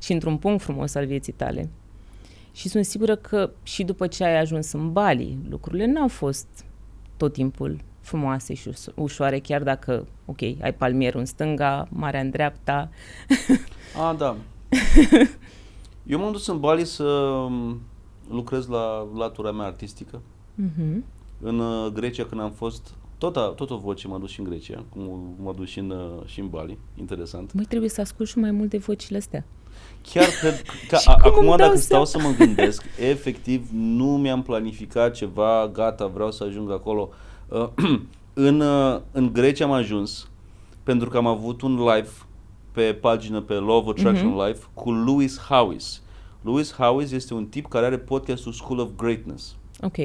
și într-un punct frumos al vieții tale. Și sunt sigură că și după ce ai ajuns în Bali, lucrurile n-au fost tot timpul frumoase și ușoare, chiar dacă, ok, ai palmierul în stânga, marea în dreapta. Da. Eu m-am dus în Bali să lucrez la latura mea artistică. În Grecia, când am fost, tot o voce m-a dus și în Grecia, cum m-a dus și în Bali. Interesant. Măi, trebuie să ascult și mai multe vocile astea. Chiar cred că acum dacă stau să mă gândesc, efectiv nu mi-am planificat ceva, gata, vreau să ajung acolo. În Grecia am ajuns pentru că am avut un live pe pagină, pe Law of Attraction Live, cu Lewis Howes. Lewis Howes este un tip care are podcastul School of Greatness. Ok.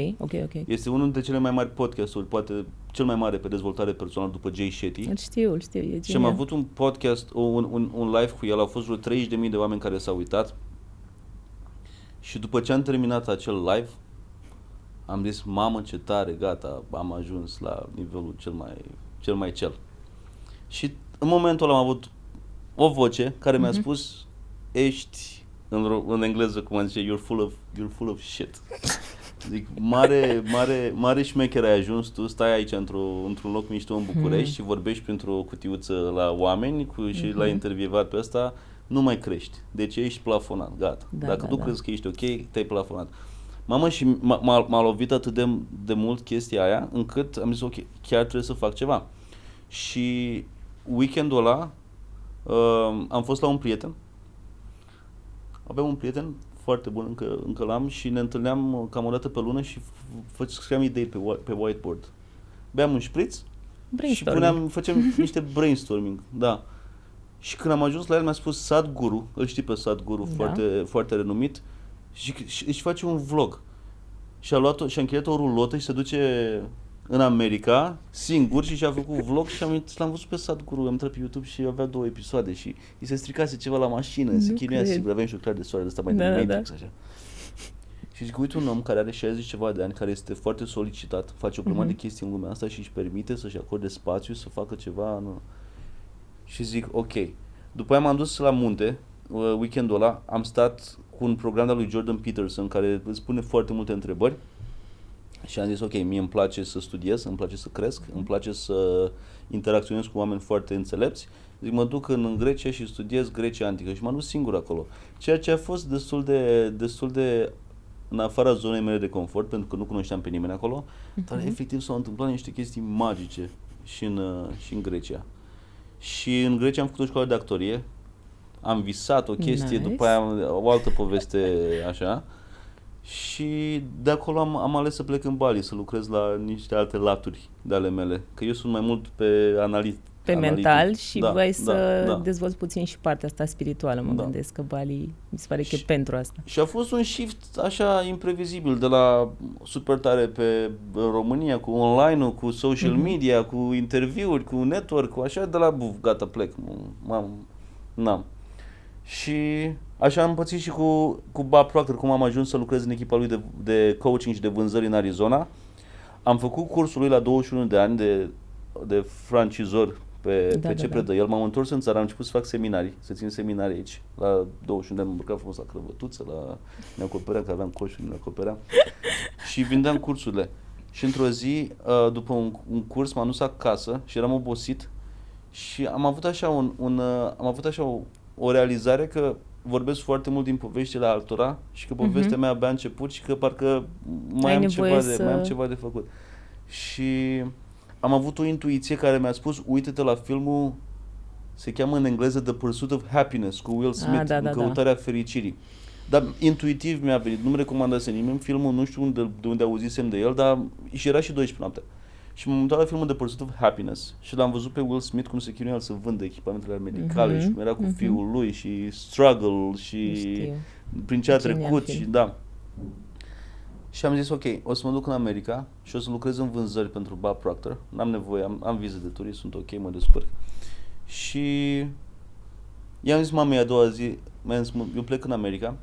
Este unul dintre cele mai mari podcasturi, poate cel mai mare pe dezvoltare personală după Jay Shetty. Îl știu, e genial. Și am avut un podcast, un live cu el, au fost vreo 30.000 de oameni care s-au uitat. Și după ce am terminat acel live, am zis, mamă ce tare, gata, am ajuns la nivelul cel mai. Și în momentul ăla am avut o voce care mi-a spus, ești, în engleză cum am zice, you're full of shit. Zic, mare șmecher ai ajuns tu, stai aici într-un loc mișto în București și vorbești printr-o cutiuță la oameni și l-ai intervievat pe ăsta, nu mai crești. Deci ești plafonat, gata. Dacă tu crezi că ești ok, te-ai plafonat. Mamă, și m-a lovit atât de mult chestia aia, încât am zis, ok, chiar trebuie să fac ceva. Și weekendul ăla am fost la un prieten. Aveam un prieten foarte bun, încă l-am, și ne întâlneam cam o dată pe lună și scriam idei pe whiteboard. Beam un șpriț și făceam niște brainstorming, da. Și când am ajuns la el mi-a spus Sadhguru, îl știi pe Sadhguru, foarte, foarte renumit, și își face un vlog. Și-a încheiat o rulotă și se duce în America, singur, și și-a făcut vlog și l-am văzut pe Sadhguru, am intrat pe YouTube și avea 2 episoade și îi se stricase ceva la mașină, se chinuia sigur, avea și ochelari de soare de ăsta mai de Matrix, așa. Și zic, uite un om care are 60 ceva de ani, care este foarte solicitat, face o grămadă de chestii în lumea asta și își permite să-și acorde spațiu, să facă ceva. Nu. Și zic, ok. După aia m-am dus la munte, weekendul ăla, am stat cu un program de lui Jordan Peterson, care îți pune foarte multe întrebări. Și am zis, ok, mie îmi place să studiez, îmi place să cresc, îmi place să interacționez cu oameni foarte înțelepți. Zic, mă duc în Grecia și studiez Grecia antică și m-am dus singur acolo. Ceea ce a fost destul de în afara zonei mele de confort, pentru că nu cunoșteam pe nimeni acolo, dar efectiv s-au întâmplat niște chestii magice și în Grecia. Și în Grecia am făcut o școală de actorie, am visat o chestie, după aia o altă poveste așa. Și de acolo am ales să plec în Bali, să lucrez la niște alte laturi de ale mele. Că eu sunt mai mult pe analitic. Mental și vrei să dezvolți puțin și partea asta spirituală, mă gândesc că Bali mi se pare că e pentru asta. Și a fost un shift așa imprevizibil, de la super tare pe România, cu online-ul, cu social media, cu interviuri, cu network, cu așa, de la gata, plec. N-am. Și așa am pățit și cu Bob Proctor, cum am ajuns să lucrez în echipa lui de coaching și de vânzări în Arizona. Am făcut cursul lui la 21 de ani de francizor pe ce predă el. M-am întors în țară, am început să fac seminarii, să țin seminarii aici. La 21 de ani m-am urcat frumos la crăvătuță, ne acopeream, că aveam coșuri, ne acopeream. Și vindeam cursurile. Și într-o zi, după un curs, m-am dus acasă și eram obosit și am avut așa o realizare că vorbesc foarte mult din poveștile altora și că povestea mea abia a început și că parcă mai am ceva de făcut. Și am avut o intuiție care mi-a spus, uite-te la filmul, se cheamă în engleză The Pursuit of Happiness, cu Will Smith, în căutarea fericirii. Dar intuitiv mi-a venit, nu-mi recomandase nimeni filmul, nu știu de unde auzisem de el, dar și era și 12 noaptea. Și m-am uitat la filmul The Pursuit of Happiness și l-am văzut pe Will Smith cum se chinuia să vândă echipamentele medicale și cum era cu fiul lui și struggle și prin ce a trecut și da. Și am zis, ok, o să mă duc în America și o să lucrez în vânzări pentru Bob Proctor. N-am nevoie, am vize de turist, sunt ok, mă descurc. Și i-am zis mamei a doua zi, eu plec în America.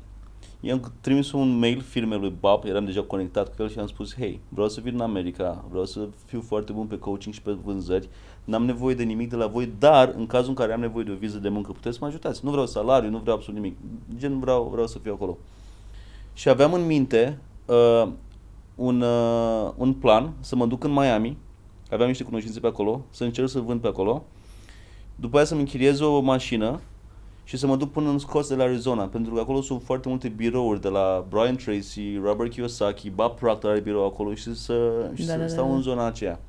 I-am trimis un mail firmei lui Bob, eram deja conectat cu el și am spus, hei, vreau să vin în America, vreau să fiu foarte bun pe coaching și pe vânzări, n-am nevoie de nimic de la voi, dar în cazul în care am nevoie de o viză de muncă, puteți să mă ajutați. Nu vreau salariu, nu vreau absolut nimic, vreau să fiu acolo. Și aveam în minte un plan să mă duc în Miami, aveam niște cunoștințe pe acolo, să încerc să vând pe acolo, după aia să-mi închiriez o mașină și să mă duc până în Scottsdale, Arizona, pentru că acolo sunt foarte multe birouri de la Brian Tracy, Robert Kiyosaki, Bob Proctor are birou acolo și să stau în zona aceea.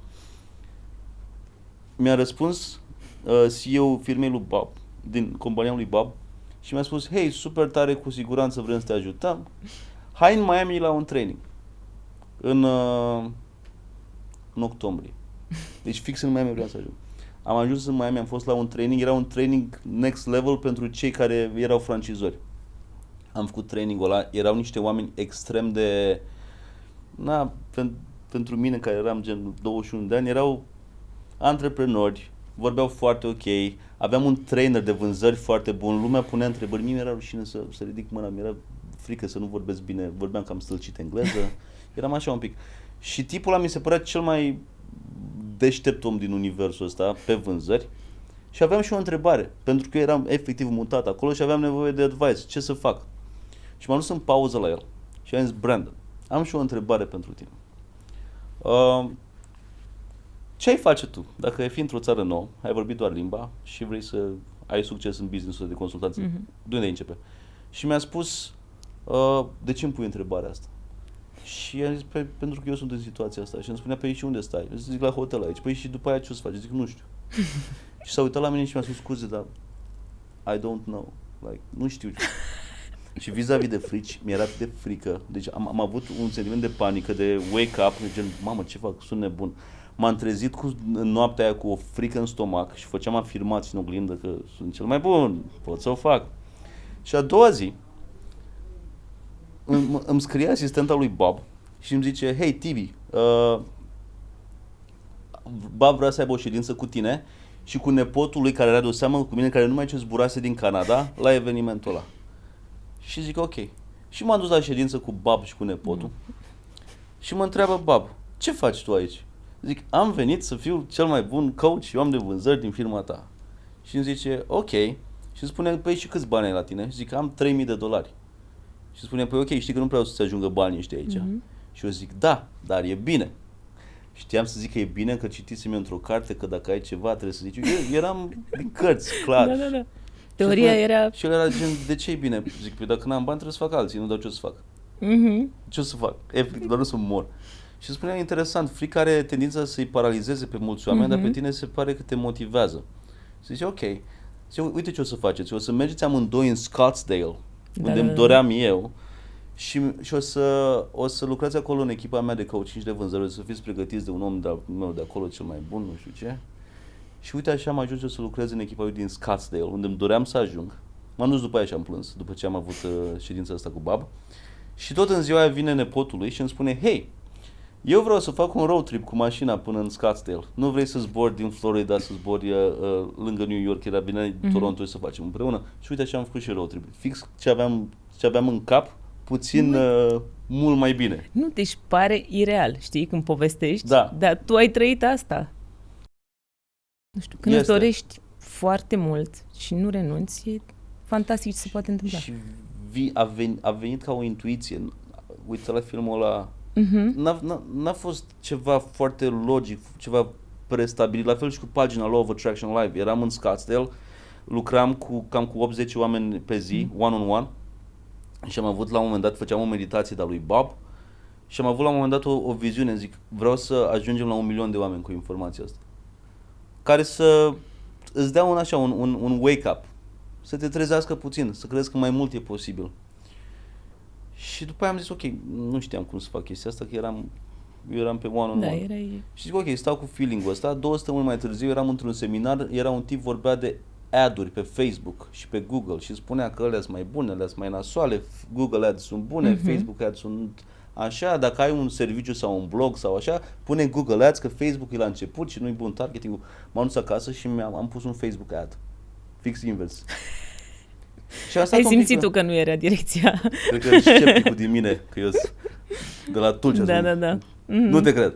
Mi-a răspuns CEO-ul firmei lui Bob, din compania lui Bob, și mi-a spus, hei, super tare, cu siguranță vrem să te ajutăm, hai în Miami la un training, în octombrie. Deci fix în Miami vreau să ajung. Am ajuns în Miami, am fost la un training, era un training next level pentru cei care erau francizori. Am făcut trainingul ăla, erau niște oameni extrem de... pentru mine care eram gen 21 de ani, erau antreprenori, vorbeau foarte ok, aveam un trainer de vânzări foarte bun, lumea punea întrebări, mie mi-era rușine să ridic mâna, mi-era frică să nu vorbesc bine, vorbeam cam stâlcit engleză, eram așa un pic. Și tipul ăla mi se părea cel mai deștept om din universul ăsta pe vânzări și aveam și o întrebare, pentru că eu eram efectiv mutat acolo și aveam nevoie de advice, ce să fac. Și m-am dus în pauză la el și am zis, Brandon, am și o întrebare pentru tine. Ce ai face tu dacă ai fi într-o țară nouă, ai vorbit doar limba și vrei să ai succes în business-ul de consultanță? De unde începe? Și mi-a spus, de ce îmi pui întrebarea asta? Și am zis, pentru că eu sunt în situația asta. Și îmi spunea, păi și unde stai? Eu zic, la hotel aici. Păi și după aia ce o să faci? Zic, nu știu. Și s-a uitat la mine și mi-a spus, scuze, dar I don't know. Like, nu știu. Și vis-a-vis de frici, mi-era de frică. Deci am avut un sentiment de panică, de wake up, de gen, mamă, ce fac? Sunt nebun. m-am trezit în noaptea aia cu o frică în stomac și făceam afirmații în oglindă că sunt cel mai bun, pot să o fac. Și a doua zi îmi scrie asistenta lui Bob și îmi zice, hei Tibi, Bob vrea să aibă o ședință cu tine și cu nepotul lui care era de o seamă cu mine, care numai ce zburase din Canada la evenimentul ăla. Și zic ok. Și m-am dus la ședință cu Bob și cu nepotul și mă întreabă Bob, ce faci tu aici? Zic, am venit să fiu cel mai bun coach, eu am de vânzări din firma ta. Și îmi zice, ok. Și îmi spune, păi și câți bani ai la tine? Și zic, am $3,000. Și spune, păi ok, știi că nu vreau să-ți ajungă banii ăștia aici. Și eu zic, da, dar e bine. Știam să zic că e bine, că citisem eu într-o carte că dacă ai ceva trebuie să zici. Eu eram din cărți, clar. Da. Teoria era... Și el era gen, de ce e bine? Zic, păi dacă n-am bani trebuie să fac alții, nu dau ce o să fac. Ce o să fac? Efectiv, doar nu să mor. Și spunea, interesant, frica are tendința să-i paralizeze pe mulți oameni, dar pe tine se pare că te motivează. Și zice, ok. Zice, uite ce o să faceți, o să mergeți amândoi în Scottsdale, unde îmi doream eu, și o să lucrați acolo în echipa mea de coaching și de vânzări, o să fiți pregătiți de un om meu de acolo cel mai bun, nu știu ce. Și uite așa am ajuns eu să lucrez în echipa lui din Scottsdale, unde îmi doream să ajung. M-am dus după aia și am plâns, după ce am avut ședința asta cu Bob. Și tot în ziua aia vine nepotul lui și îmi spune, hei, eu vreau să fac un road trip cu mașina până în Scottsdale. Nu vrei să zbori din Florida, să zbori lângă New York, era bine Toronto să facem împreună. Și uite așa am făcut și road trip. Fix ce aveam în cap, puțin mult mai bine. Nu, deci pare ireal, știi, când povestești, da. Dar tu ai trăit asta. Nu știu, când îți dorești foarte mult și nu renunți, e fantastic ce se poate întâmpla. Și a venit ca o intuiție. Uite la filmul ăla, n-a fost ceva foarte logic, ceva prestabilit. La fel și cu pagina Law of Attraction Live. Eram în Scottsdale, lucram cam cu 80 oameni pe zi, one-on-one, și am avut la un moment dat, făceam o meditație de-a lui Bob și am avut la un moment dat o viziune, zic, vreau să ajungem la 1 milion de oameni cu informația asta, care să îți dea un wake-up, să te trezească puțin, să crezi că mai mult e posibil. Și după aia am zis, ok, nu știam cum să fac chestia asta, că eu eram pe one-on-one. Da, și zic, ok, stau cu feeling-ul ăsta. 2 săptămâni mai târziu eram într-un seminar, era un tip vorbea de ad-uri pe Facebook și pe Google și spunea că alea sunt mai bune, alea sunt mai nasoale, Google Ads sunt bune, Facebook Ads sunt așa, dacă ai un serviciu sau un blog sau așa, pune Google Ads, că Facebook e la început și nu-i bun targeting-ul. M-am dus acasă și am pus un Facebook ad. Fix invers. Și ai simțit tu că nu era direcția. Cred că scepticul din mine, că eu sunt de la Tulcea. Da. Nu te cred.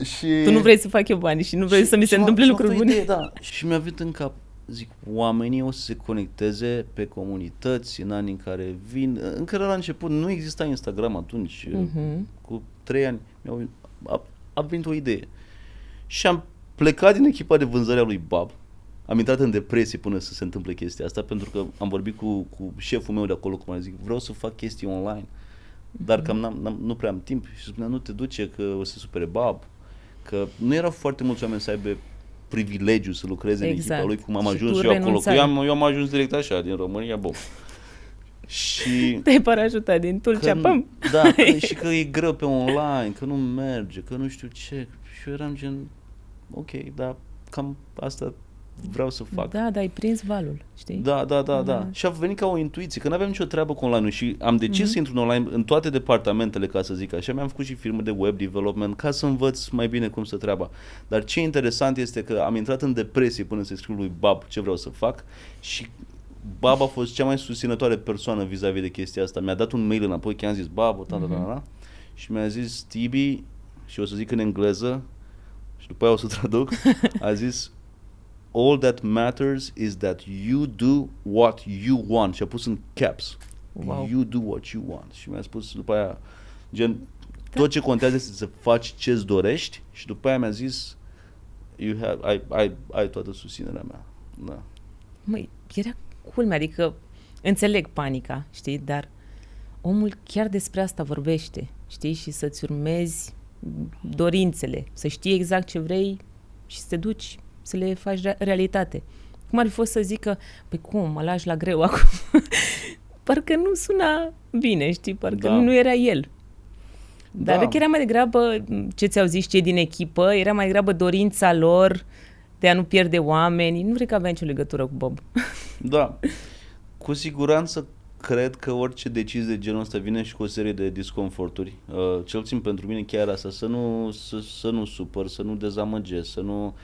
Și... Tu nu vrei să fac eu bani și nu vrei să mi se întâmple lucruri bune. Idee, da. Și mi-a venit în cap, zic, oamenii o să se conecteze pe comunități în anii în care vin. Încă la început nu exista Instagram atunci. Cu 3 ani a venit o idee. Și am plecat din echipa de vânzări a lui Bob. Am intrat în depresie până să se întâmple chestia asta, pentru că am vorbit cu șeful meu de acolo, cum am zis, vreau să fac chestii online, dar că nu prea am timp. Și spunea, nu te duce că o să se supere Bob, că nu erau foarte mulți oameni să aibă privilegiu să lucreze în echipa lui, cum am ajuns eu acolo. Eu am ajuns direct așa, din România, bom. Și te-ai parajutat din Tulcea, păm! Da, și că e greu pe online, că nu merge, că nu știu ce. Și eu eram gen, ok, dar cam asta vreau să fac. Da, ai prins valul, știi? Da. Și a venit ca o intuiție, că n-aveam nicio treabă cu online și am decis să intru în online în toate departamentele, ca să zic așa. Mi-am făcut și firmă de web development ca să învăț mai bine cum să treaba. Dar ce interesant este că am intrat în depresie până să scriu lui Bob ce vreau să fac și Bob a fost cea mai susținătoare persoană vis-a-vis de chestia asta. Mi-a dat un mail înapoi, că am zis Bob, și mi-a zis Tibi, și o să zic în engleză și după aia o să traduc, a zis all that matters is that you do what you want. Și a pus în caps. Wow. You do what you want. Și mi-a spus după aia, gen, tot ce contează este să faci ce-ți dorești. Și după aia mi-a zis, ai toată susținerea mea. Da. Măi, era culmea, adică înțeleg panica, știi, dar omul chiar despre asta vorbește, știi, și să-ți urmezi dorințele, să știi exact ce vrei și să te duci să le faci realitate. Cum ar fi fost să zică, păi cum, mă lași la greu acum? Parcă nu suna bine, știi? Parcă nu era el. Dar Da. cred că era mai degrabă, ce ți-au zis cei din echipă, era mai degrabă dorința lor de a nu pierde oameni. Nu cred că avea nicio legătură cu Bob. Da. Cu siguranță cred că orice decizie de genul ăsta vine și cu o serie de disconforturi. Cel puțin pentru mine chiar asta, să nu supăr, să nu dezamăgesc, să nu...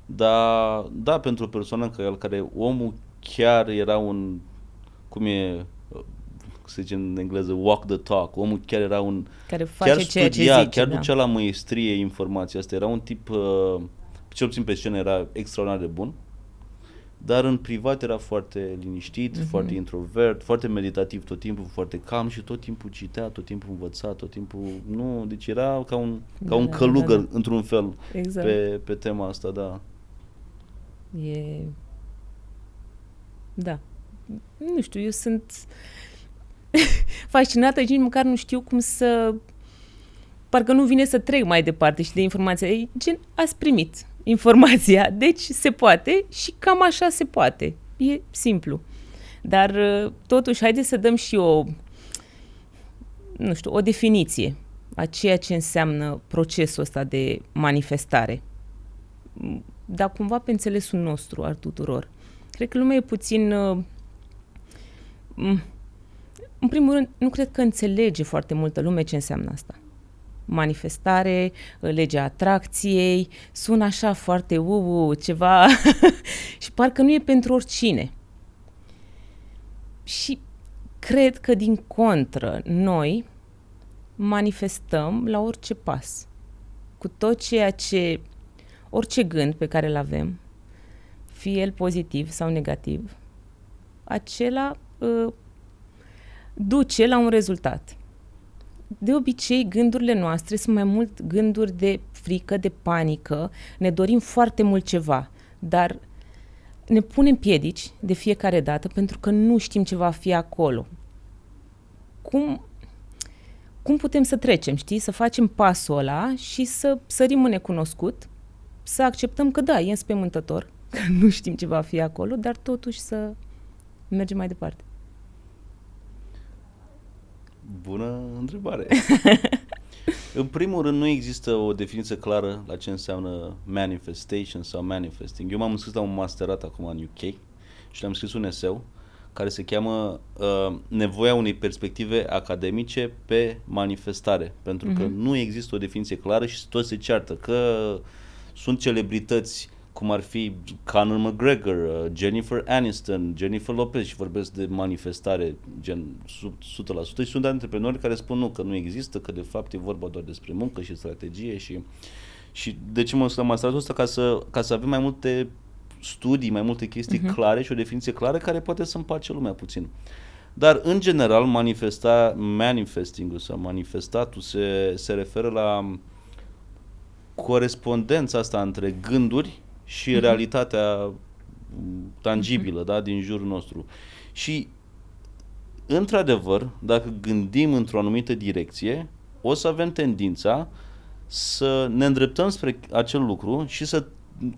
Da, pentru o persoană ca el, care omul chiar era un, cum e, să zicem în engleză, walk the talk, omul chiar era un... Care face chiar ceea studia, ce zice. chiar da. ducea la măiestrie informația asta. Era un tip, cel puțin pe scenă era extraordinar de bun, dar în privat era foarte liniștit, foarte introvert, foarte meditativ tot timpul, foarte calm și tot timpul citea, tot timpul învăța, tot timpul... Nu, deci era ca un călugăr, într-un fel, Exact. pe tema asta, da. E... Da. Nu știu, eu sunt fascinată și nici măcar nu știu cum să... Parcă nu vine să trec mai departe și de informația. E gen, ați primit informația, deci se poate și cam așa se poate. E simplu. Dar totuși, haideți să dăm și o definiție a ceea ce înseamnă procesul ăsta de manifestare. Dar cumva pe înțelesul nostru, al tuturor. Cred că lumea e puțin... În primul rând, nu cred că înțelege foarte multă lume ce înseamnă asta. Manifestare, legea atracției, sună așa foarte ceva și parcă nu e pentru oricine. Și cred că din contră, noi manifestăm la orice pas. Cu tot ceea ce, orice gând pe care îl avem, fie el pozitiv sau negativ, acela duce la un rezultat. De obicei, gândurile noastre sunt mai mult gânduri de frică, de panică, ne dorim foarte mult ceva, dar ne punem piedici de fiecare dată pentru că nu știm ce va fi acolo. Cum putem să trecem, știi? Să facem pasul ăla și să sărim în necunoscut, să acceptăm că da, e înspăimântător, că nu știm ce va fi acolo, dar totuși să mergem mai departe. Bună întrebare. În primul rând, nu există o definiție clară la ce înseamnă manifestation sau manifesting. Eu m-am înscris la un masterat acum în UK și le-am scris un eseu care se cheamă Nevoia unei perspective academice pe manifestare. Pentru că nu există o definiție clară și toți se ceartă că sunt celebrități cum ar fi Conor McGregor, Jennifer Aniston, Jennifer Lopez și vorbesc de manifestare gen 100%. Și sunt antreprenori care spun nu, că nu există, că de fapt e vorba doar despre muncă și strategie și de ce mă la masteratul ăsta ca să avem mai multe studii, mai multe chestii clare și o definiție clară care poate să împace lumea puțin. Dar în general manifesting-ul sau manifestatul se referă la corespondența asta între gânduri și realitatea tangibilă, da, din jurul nostru. Și într-adevăr, dacă gândim într-o anumită direcție, o să avem tendința să ne îndreptăm spre acel lucru și să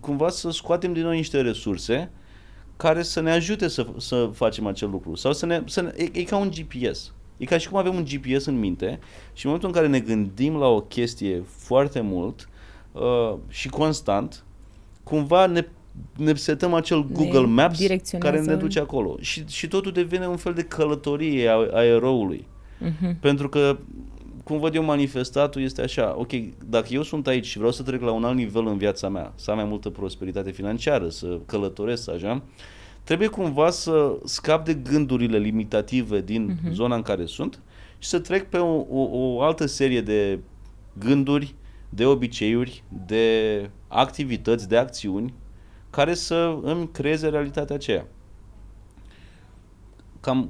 cumva să scoatem din noi niște resurse care să ne ajute să facem acel lucru. Sau e ca un GPS. E ca și cum avem un GPS în minte și în momentul în care ne gândim la o chestie foarte mult și constant, cumva ne setăm acel Google Maps care ne duce acolo. Și totul devine un fel de călătorie a eroului. Pentru că, cum văd eu manifestatul, este așa, ok, dacă eu sunt aici și vreau să trec la un alt nivel în viața mea, să am mai multă prosperitate financiară, să călătoresc așa, trebuie cumva să scap de gândurile limitative din zona în care sunt și să trec pe o altă serie de gânduri, de obiceiuri, de activități, de acțiuni care să îmi creeze realitatea aceea.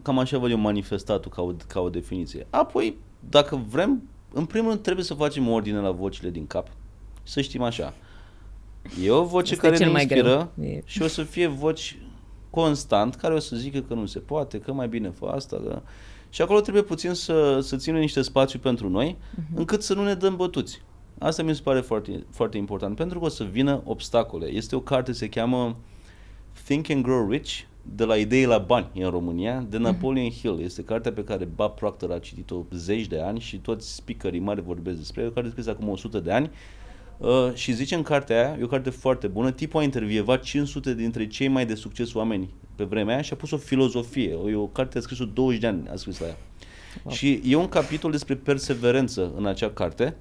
Cam așa văd eu manifestatul ca o definiție. Apoi, dacă vrem, în primul rând trebuie să facem ordine la vocile din cap. Să știm așa. E o voce care ne inspiră și o să fie voci constant care o să zică că nu se poate, că mai bine fă asta. Că... Și acolo trebuie puțin să ținem niște spațiu pentru noi, încât să nu ne dăm bătuți. Asta mi se pare foarte, foarte important, pentru că o să vină obstacole. Este o carte, se cheamă Think and Grow Rich, de la idei la bani în România, de Napoleon Hill. Este cartea pe care Bob Proctor a citit-o zeci de ani și toți speakerii mari vorbesc despre ea. O carte scrisă acum 100 de ani. Și zice în cartea aia, e o carte foarte bună, tipul a intervievat 500 dintre cei mai de succes oameni pe vremea aia și a pus o filozofie. E o carte, a scris-o 20 de ani, a scris la ea. Wow. Și e un capitol despre perseverență în acea carte.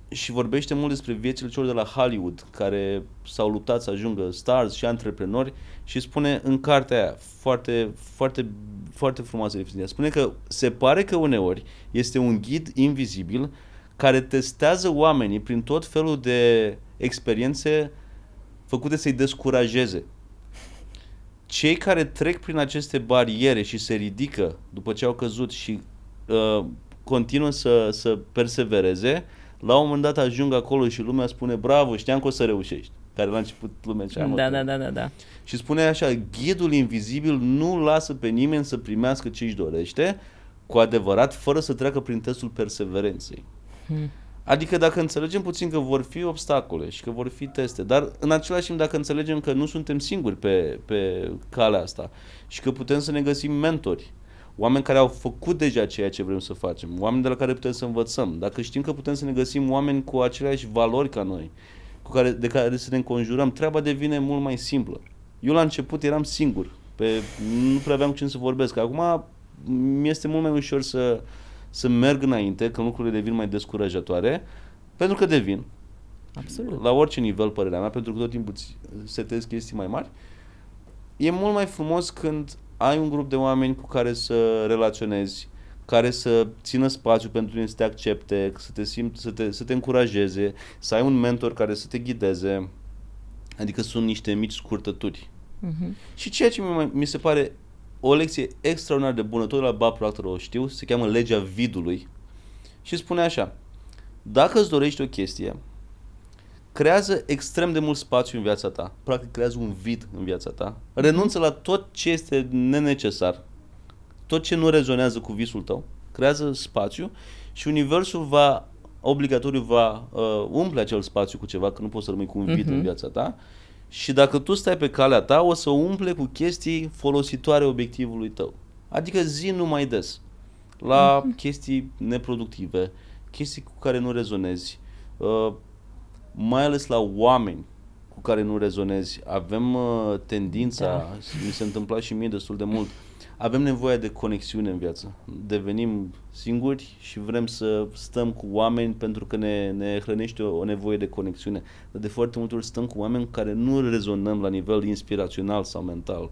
Și vorbește mult despre viețile celor de la Hollywood care s-au luptat să ajungă stars și antreprenori și spune în cartea aia, foarte, foarte, foarte frumoasă definiție, spune că se pare că uneori este un ghid invizibil care testează oamenii prin tot felul de experiențe făcute să-i descurajeze. Cei care trec prin aceste bariere și se ridică după ce au căzut și continuă să persevereze, la un moment dat ajung acolo și lumea spune bravo, știam că o să reușești. Care la început lumea zicea, Da. Și spune așa, ghidul invizibil nu lasă pe nimeni să primească ce își dorește, cu adevărat, fără să treacă prin testul perseverenței. Adică dacă înțelegem puțin că vor fi obstacole și că vor fi teste, dar în același timp dacă înțelegem că nu suntem singuri pe calea asta și că putem să ne găsim mentori, oameni care au făcut deja ceea ce vrem să facem, oameni de la care putem să învățăm, dacă știm că putem să ne găsim oameni cu aceleași valori ca noi, de care să ne înconjurăm, treaba devine mult mai simplă. Eu la început eram singur, nu prea aveam cu cine să vorbesc. Acum mi este mult mai ușor să merg înainte, când lucrurile devin mai descurajatoare, pentru că devin. Absolut. La orice nivel, părerea mea, pentru că tot timpul setezi chestii mai mari. E mult mai frumos când ai un grup de oameni cu care să relaționezi, care să țină spațiu pentru tine, să te accepte, să te încurajeze, să ai un mentor care să te ghideze. Adică sunt niște mici scurtături. Și ceea ce mi se pare o lecție extraordinar de bună, tot de la Bob Proctor o știu, se cheamă legea vidului și spune așa: dacă îți dorești o chestie, creează extrem de mult spațiu în viața ta, practic creează un vid în viața ta, renunță la tot ce este nenecesar, tot ce nu rezonează cu visul tău, creează spațiu și universul obligatoriu va umple acel spațiu cu ceva, că nu poți să rămâi cu un vid în viața ta. Și dacă tu stai pe calea ta, o să umple cu chestii folositoare obiectivului tău. Adică zi nu mai des la chestii neproductive, chestii cu care nu rezonezi, mai ales la oameni cu care nu rezonezi. Avem tendința, mi se întâmpla și mie destul de mult, avem nevoie de conexiune în viață. Devenim singuri și vrem să stăm cu oameni pentru că ne hrănește o nevoie de conexiune. Dar de foarte multe ori stăm cu oameni cu care nu rezonăm la nivel inspirațional sau mental.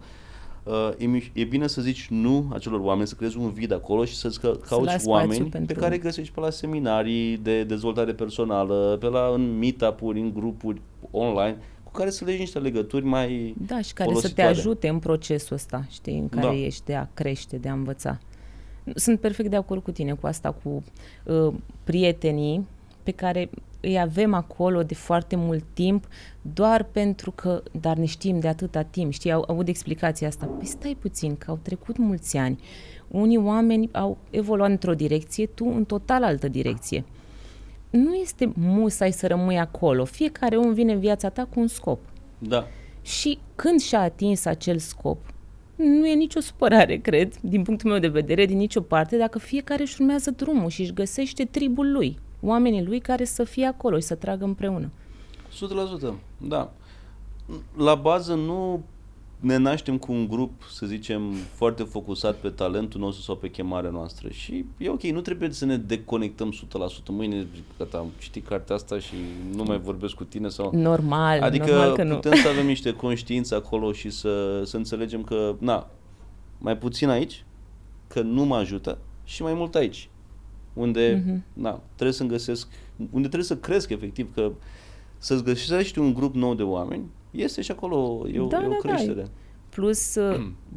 E bine să zici nu acelor oameni, să creezi un vid acolo și să cauți oameni pe care îi găsești pe la seminarii de dezvoltare personală, în meetup-uri, în grupuri online, care să legi niște legături mai și care folositoare. să te ajute în procesul ăsta, știi, în care ești, de a crește, de a învăța. Sunt perfect de acord cu tine cu asta, cu prietenii pe care îi avem acolo de foarte mult timp, doar pentru că, dar ne știm de atâta timp, știi, aud explicația asta. Păi stai puțin, că au trecut mulți ani. Unii oameni au evoluat într-o direcție, tu în total altă direcție. Nu este musai să rămâi acolo. Fiecare om vine în viața ta cu un scop. Da. Și când și-a atins acel scop, nu e nicio supărare, cred, din punctul meu de vedere, din nicio parte, dacă fiecare își urmează drumul și își găsește tribul lui, oamenii lui care să fie acolo și să tragă împreună. 100%, da. La bază nu ne naștem cu un grup, să zicem, foarte focusat pe talentul nostru sau pe chemarea noastră și e ok, nu trebuie să ne deconectăm 100%. Mâine gata, am citit cartea asta și nu mai vorbesc cu tine sau... Normal, adică normal că nu. putem să avem niște conștiință acolo și să înțelegem că, mai puțin aici, că nu mă ajută și mai mult aici. Unde, trebuie să-mi găsesc, unde trebuie să cresc efectiv, că să-ți găsești un grup nou de oameni, este și acolo, e o creștere. Da. Plus,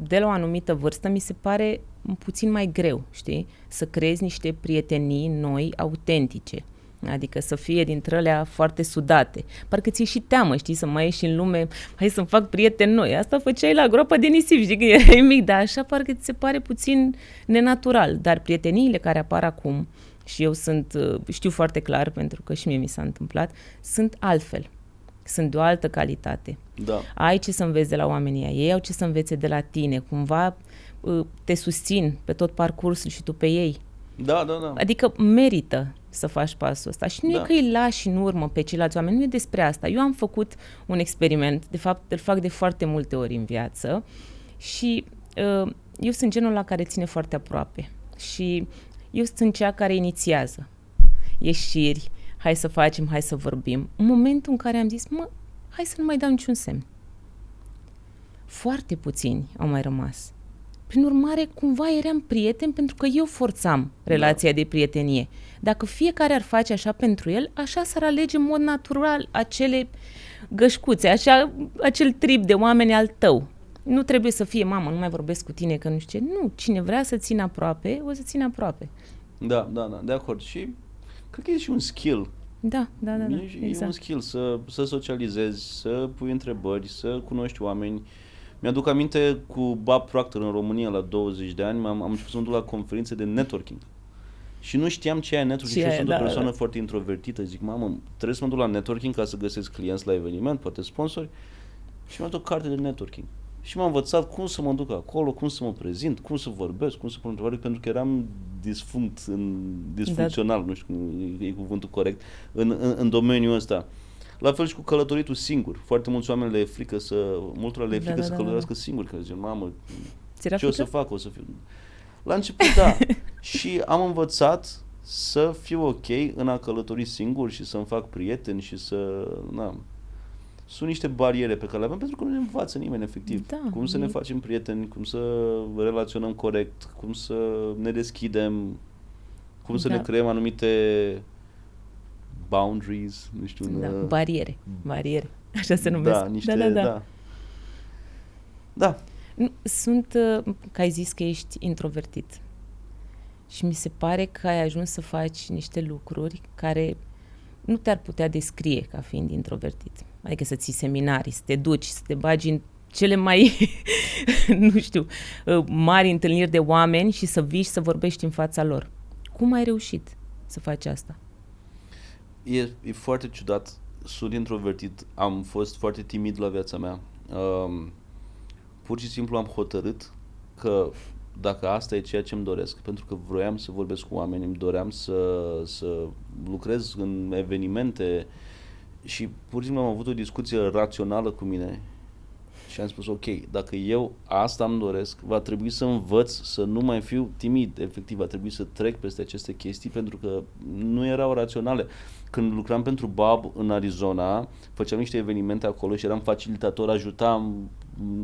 de la o anumită vârstă, mi se pare puțin mai greu, știi? Să creezi niște prietenii noi, autentice. Adică să fie dintre alea foarte sudate. Parcă ți-e și teamă, știi, să mai ieși în lume, hai să-mi fac prieteni noi. Asta făceai la groapa de nisip, știi, când erai mic, dar așa parcă ți se pare puțin nenatural. Dar prieteniile care apar acum, și eu știu foarte clar, pentru că și mie mi s-a întâmplat, sunt altfel. sunt de o altă calitate. Da. Ai ce să înveți de la oamenii ăia, ei au ce să învețe de la tine, cumva te susțin pe tot parcursul și tu pe ei. Da. Adică merită să faci pasul ăsta. Și nu Da. e că îi lași în urmă pe ceilalți oameni, nu e despre asta. Eu am făcut un experiment, de fapt îl fac de foarte multe ori în viață și eu sunt genul la care ține foarte aproape. Și eu sunt cea care inițiază ieșiri, hai să facem, hai să vorbim. În momentul în care am zis, hai să nu mai dau niciun semn. Foarte puțini au mai rămas. Prin urmare, cumva eram prieten pentru că eu forțam relația de prietenie. Dacă fiecare ar face așa pentru el, așa s-ar alege în mod natural acele gășcuțe, acel trip de oameni al tău. Nu trebuie să fie, mamă, nu mai vorbesc cu tine, că nu știu ce. Nu, cine vrea să țină aproape, o să țină aproape. Da, de acord. Și cred că e și un skill. Da, E un skill să socializezi, să pui întrebări, să cunoști oameni. Mi-aduc aminte cu Bob Proctor în România la 20 de ani, am început să mă duc la conferințe de networking. Și nu știam ce e networking și eu sunt o persoană foarte introvertită. Zic, mamă, trebuie să mă duc la networking ca să găsesc clienți la eveniment, poate sponsori. Și mi-am dat o carte de networking. Și m-am învățat cum să mă duc acolo, cum să mă prezint, cum să vorbesc, cum să pun întrebări, pentru că eram disfuncțional, nu știu cum e cuvântul corect, în domeniul ăsta. La fel și cu călătoritul singur. Foarte mulți oameni le e frică multora le e frică să călătorească singur, că zic, mamă, ce o să fac? O să fiu... La început, da. Și am învățat să fiu ok în a călători singur și să-mi fac prieteni și să... Sunt niște bariere pe care le avem pentru că nu ne învață nimeni efectiv. Cum să ne facem prieteni, cum să relaționăm corect, cum să ne deschidem, cum să ne creăm anumite boundaries, nu știu. Bariere, așa se numesc. Da. Sunt, că ai zis că ești introvertit și mi se pare că ai ajuns să faci niște lucruri care nu te-ar putea descrie ca fiind introvertit. Adică să ții seminarii, să te duci, să te bagi în cele mai, nu știu, mari întâlniri de oameni și să vii și să vorbești în fața lor. Cum ai reușit să faci asta? E foarte ciudat. Sunt introvertit. Am fost foarte timid la viața mea. Pur și simplu am hotărât că dacă asta e ceea ce îmi doresc, pentru că vroiam să vorbesc cu oameni, îmi doream să lucrez în evenimente și pur și simplu am avut o discuție rațională cu mine și am spus, ok, dacă eu asta îmi doresc, va trebui să învăț să nu mai fiu timid, efectiv, va trebui să trec peste aceste chestii pentru că nu erau raționale. Când lucram pentru Bob în Arizona, făceam niște evenimente acolo și eram facilitator, ajutam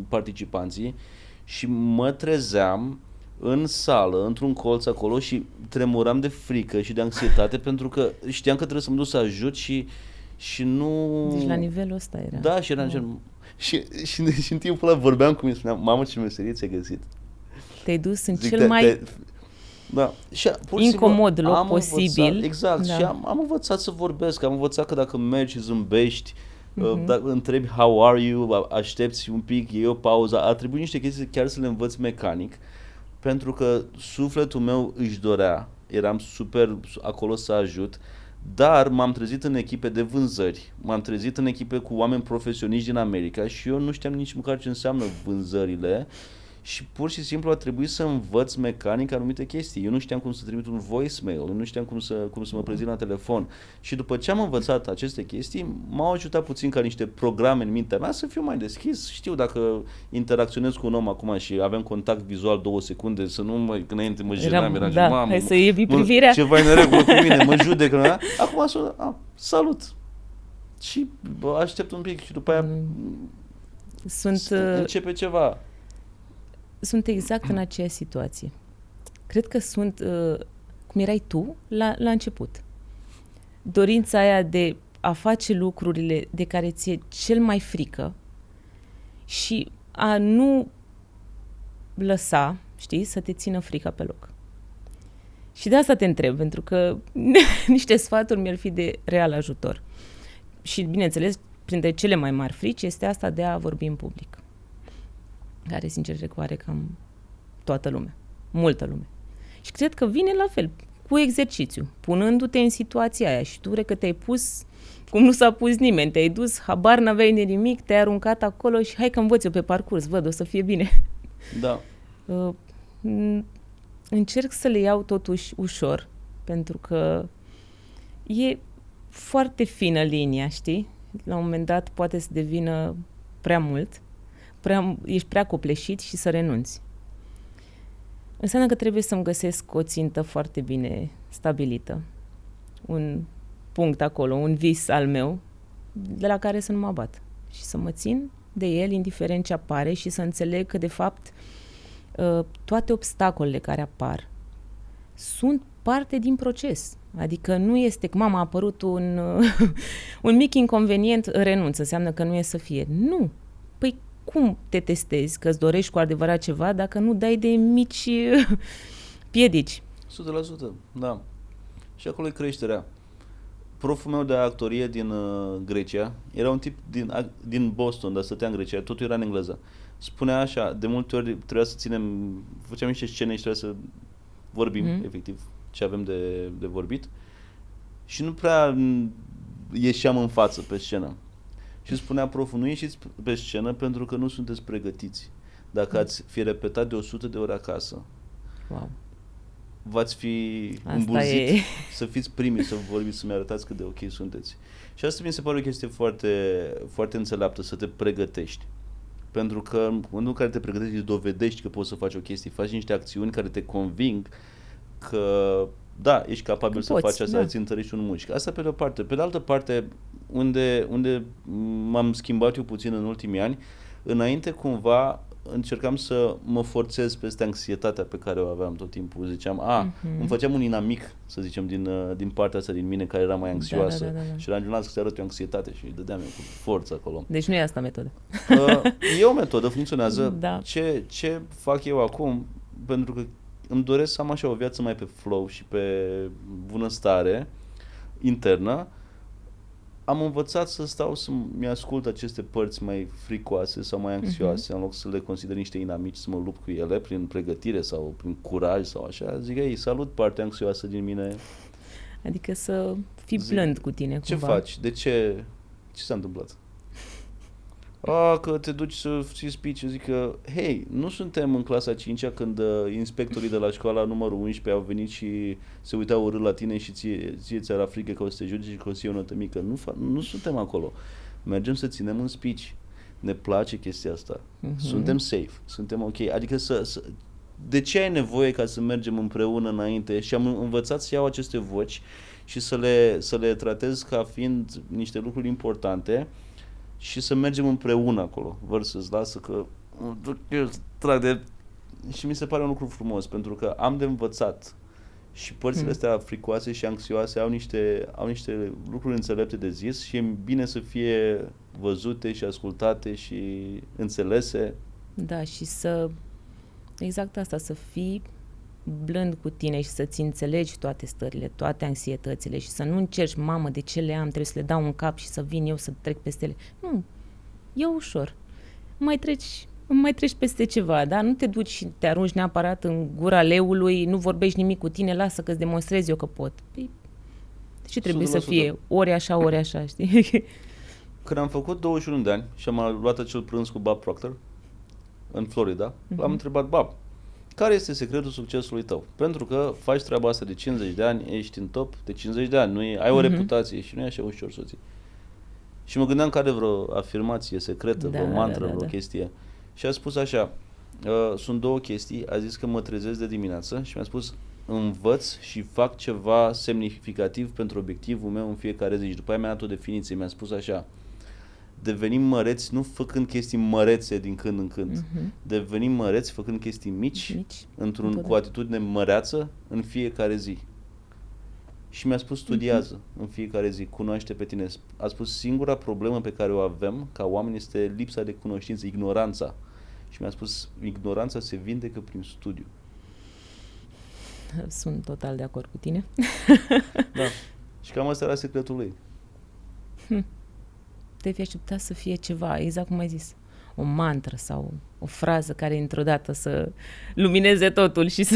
participanții și mă trezeam în sală, într-un colț acolo și tremuram de frică și de anxietate pentru că știam că trebuie să mă duc să ajut și nu... Deci la nivelul ăsta era. Da, și eram și în timpul ăla vorbeam cu mine, spuneam, mamă, ce meserie ți-ai găsit. Te-ai dus în cel mai și, incomod loc posibil. Exact, și am învățat să vorbesc, am învățat că dacă mergi și zâmbești, dacă întrebi how are you, aștepți un pic, iei o pauză, a trebuit niște chestii chiar să le învăț mecanic, pentru că sufletul meu își dorea, eram super acolo să ajut, dar m-am trezit în echipe de vânzări, m-am trezit în echipe cu oameni profesioniști din America și eu nu știam nici măcar ce înseamnă vânzările și pur și simplu a trebuit să învăț mecanic anumite chestii. Eu nu știam cum să trimit un voicemail, eu nu știam cum să mă prezint la telefon. Și după ce am învățat aceste chestii, m-au ajutat puțin ca niște programe în mintea mea să fiu mai deschis. Știu dacă interacționez cu un om acum și avem contact vizual 2 secunde, să nu înainte mă jenam, eram mamă, hai să iebi privirea. Ceva în regulă cu mine, mă judecă. Acum salut. Și aștept un pic și după aia începe ceva. Sunt exact în aceeași situație. Cred că sunt, cum erai tu, la început. Dorința aia de a face lucrurile de care ți-e cel mai frică și a nu lăsa, știi, să te țină frica pe loc. Și de asta te întreb, pentru că niște sfaturi mi-ar fi de real ajutor. Și, bineînțeles, printre cele mai mari frici este asta de a vorbi în public, care, sincer, recuare cam toată lumea, multă lume. Și cred că vine la fel, cu exercițiu, punându-te în situația aia și tu cred că te-ai pus cum nu s-a pus nimeni. Te-ai dus, habar n-aveai de nimic, te-ai aruncat acolo și hai că învăț eu pe parcurs, văd, o să fie bine. Da. Încerc să le iau totuși ușor, pentru că e foarte fină linia, știi? La un moment dat poate să devină prea mult, ești prea copleșit și să renunți. Înseamnă că trebuie să-mi găsesc o țintă foarte bine stabilită. Un punct acolo, un vis al meu, de la care să nu mă abat. Și să mă țin de el, indiferent ce apare, și să înțeleg că, de fapt, toate obstacolele care apar sunt parte din proces. Adică nu este că, mama, a apărut un mic inconvenient, renunț, înseamnă că nu e să fie. Nu! Păi cum te testezi că îți dorești cu adevărat ceva dacă nu dai de mici piedici? 100%, da. Și acolo e creșterea. Proful meu de actorie din Grecia era un tip din Boston, dar stătea în Grecia, totul era în engleză. Spunea așa, de multe ori trebuia să făceam niște scene și trebuia să vorbim, efectiv, ce avem de vorbit. Și nu prea ieșeam în față pe scenă. Și spunea proful, nu ieșiți pe scenă pentru că nu sunteți pregătiți. Dacă ați fi repetat de 100 de ori acasă, wow, v-ați fi îmbulzit să fiți primii, să vorbiți, să-mi arătați cât de ok sunteți. Și asta mi se pare o chestie foarte, foarte înțeleaptă, să te pregătești. Pentru că în momentul în care te pregătești, îți dovedești că poți să faci o chestie, faci niște acțiuni care te conving că da, ești capabil să faci asta, îți întărești un mușchi. Asta pe de o parte. Pe de altă parte, unde m-am schimbat eu puțin în ultimii ani, înainte cumva încercam să mă forțez peste anxietatea pe care o aveam tot timpul. Ziceam, îmi făceam un inamic, să zicem, din partea asta din mine care era mai anxioasă. Da. Și era încercat să arăt o anxietate și îi dădeam eu cu forță acolo. Deci nu e asta metodă. E o metodă, funcționează. Da. Ce fac eu acum, pentru că îmi doresc să am așa o viață mai pe flow și pe bunăstare internă, am învățat să stau să-mi ascult aceste părți mai fricoase sau mai anxioase, în loc să le consider niște inamici, să mă lupt cu ele prin pregătire sau prin curaj sau așa. Zic, ei, salut partea anxioasă din mine. Adică să fii blând cu tine, ce cumva. Faci? De ce? Ce s-a întâmplat? Că te duci să ții speech. Zic că, hei, nu suntem în clasa 5-a când inspectorii de la școala numărul 11 au venit și se uitau urât la tine și ție ți-era frică că o să te judeci și că o să iei o notă mică. Nu suntem acolo. Mergem să ținem un speech. Ne place chestia asta. Suntem safe. Suntem ok. Adică de ce ai nevoie ca să mergem împreună înainte? Și am învățat să iau aceste voci și să le tratez ca fiind niște lucruri importante și să mergem împreună acolo, versus lasă că și mi se pare un lucru frumos, pentru că am de învățat și părțile astea fricoase și anxioase au niște lucruri înțelepte de zis și e bine să fie văzute și ascultate și înțelese. Da, și exact asta, să fii blând cu tine și să-ți înțelegi toate stările, toate anxietățile și să nu încerci, mamă, de ce le am, trebuie să le dau în cap și să vin eu să trec peste ele. Nu, e ușor. Mai treci peste ceva, da? Nu te duci și te arunci neapărat în gura leului, nu vorbești nimic cu tine, lasă că-ți demonstrez eu că pot. Păi, de ce trebuie 100%. Să fie ori așa, știi? Când am făcut 21 de ani și am luat acel prânz cu Bob Proctor în Florida, l-am întrebat, Bob, care este secretul succesului tău? Pentru că faci treaba asta de 50 de ani, ești în top de 50 de ani, ai o reputație și nu e așa ușor să o ții. Și mă gândeam că are vreo afirmație secretă, vreo mantră, vreo chestie. Și a spus așa, sunt două chestii, a zis că mă trezesc de dimineață și mi-a spus, învăț și fac ceva semnificativ pentru obiectivul meu în fiecare zi. Și după aia mi-a dat o definiție, mi-a spus așa, devenim măreți nu făcând chestii mărețe din când în când. Devenim măreți făcând chestii mici cu o atitudine măreață în fiecare zi. Și mi-a spus, studiază în fiecare zi, cunoaște pe tine. A spus, singura problemă pe care o avem ca oameni este lipsa de cunoștință, ignoranța. Și mi-a spus, ignoranța se vindecă prin studiu. Sunt total de acord cu tine. Da. Și cam asta era secretul lui. Te fi așteptat să fie ceva, exact cum ai zis. o mantră sau o frază care într-o dată să lumineze totul și să...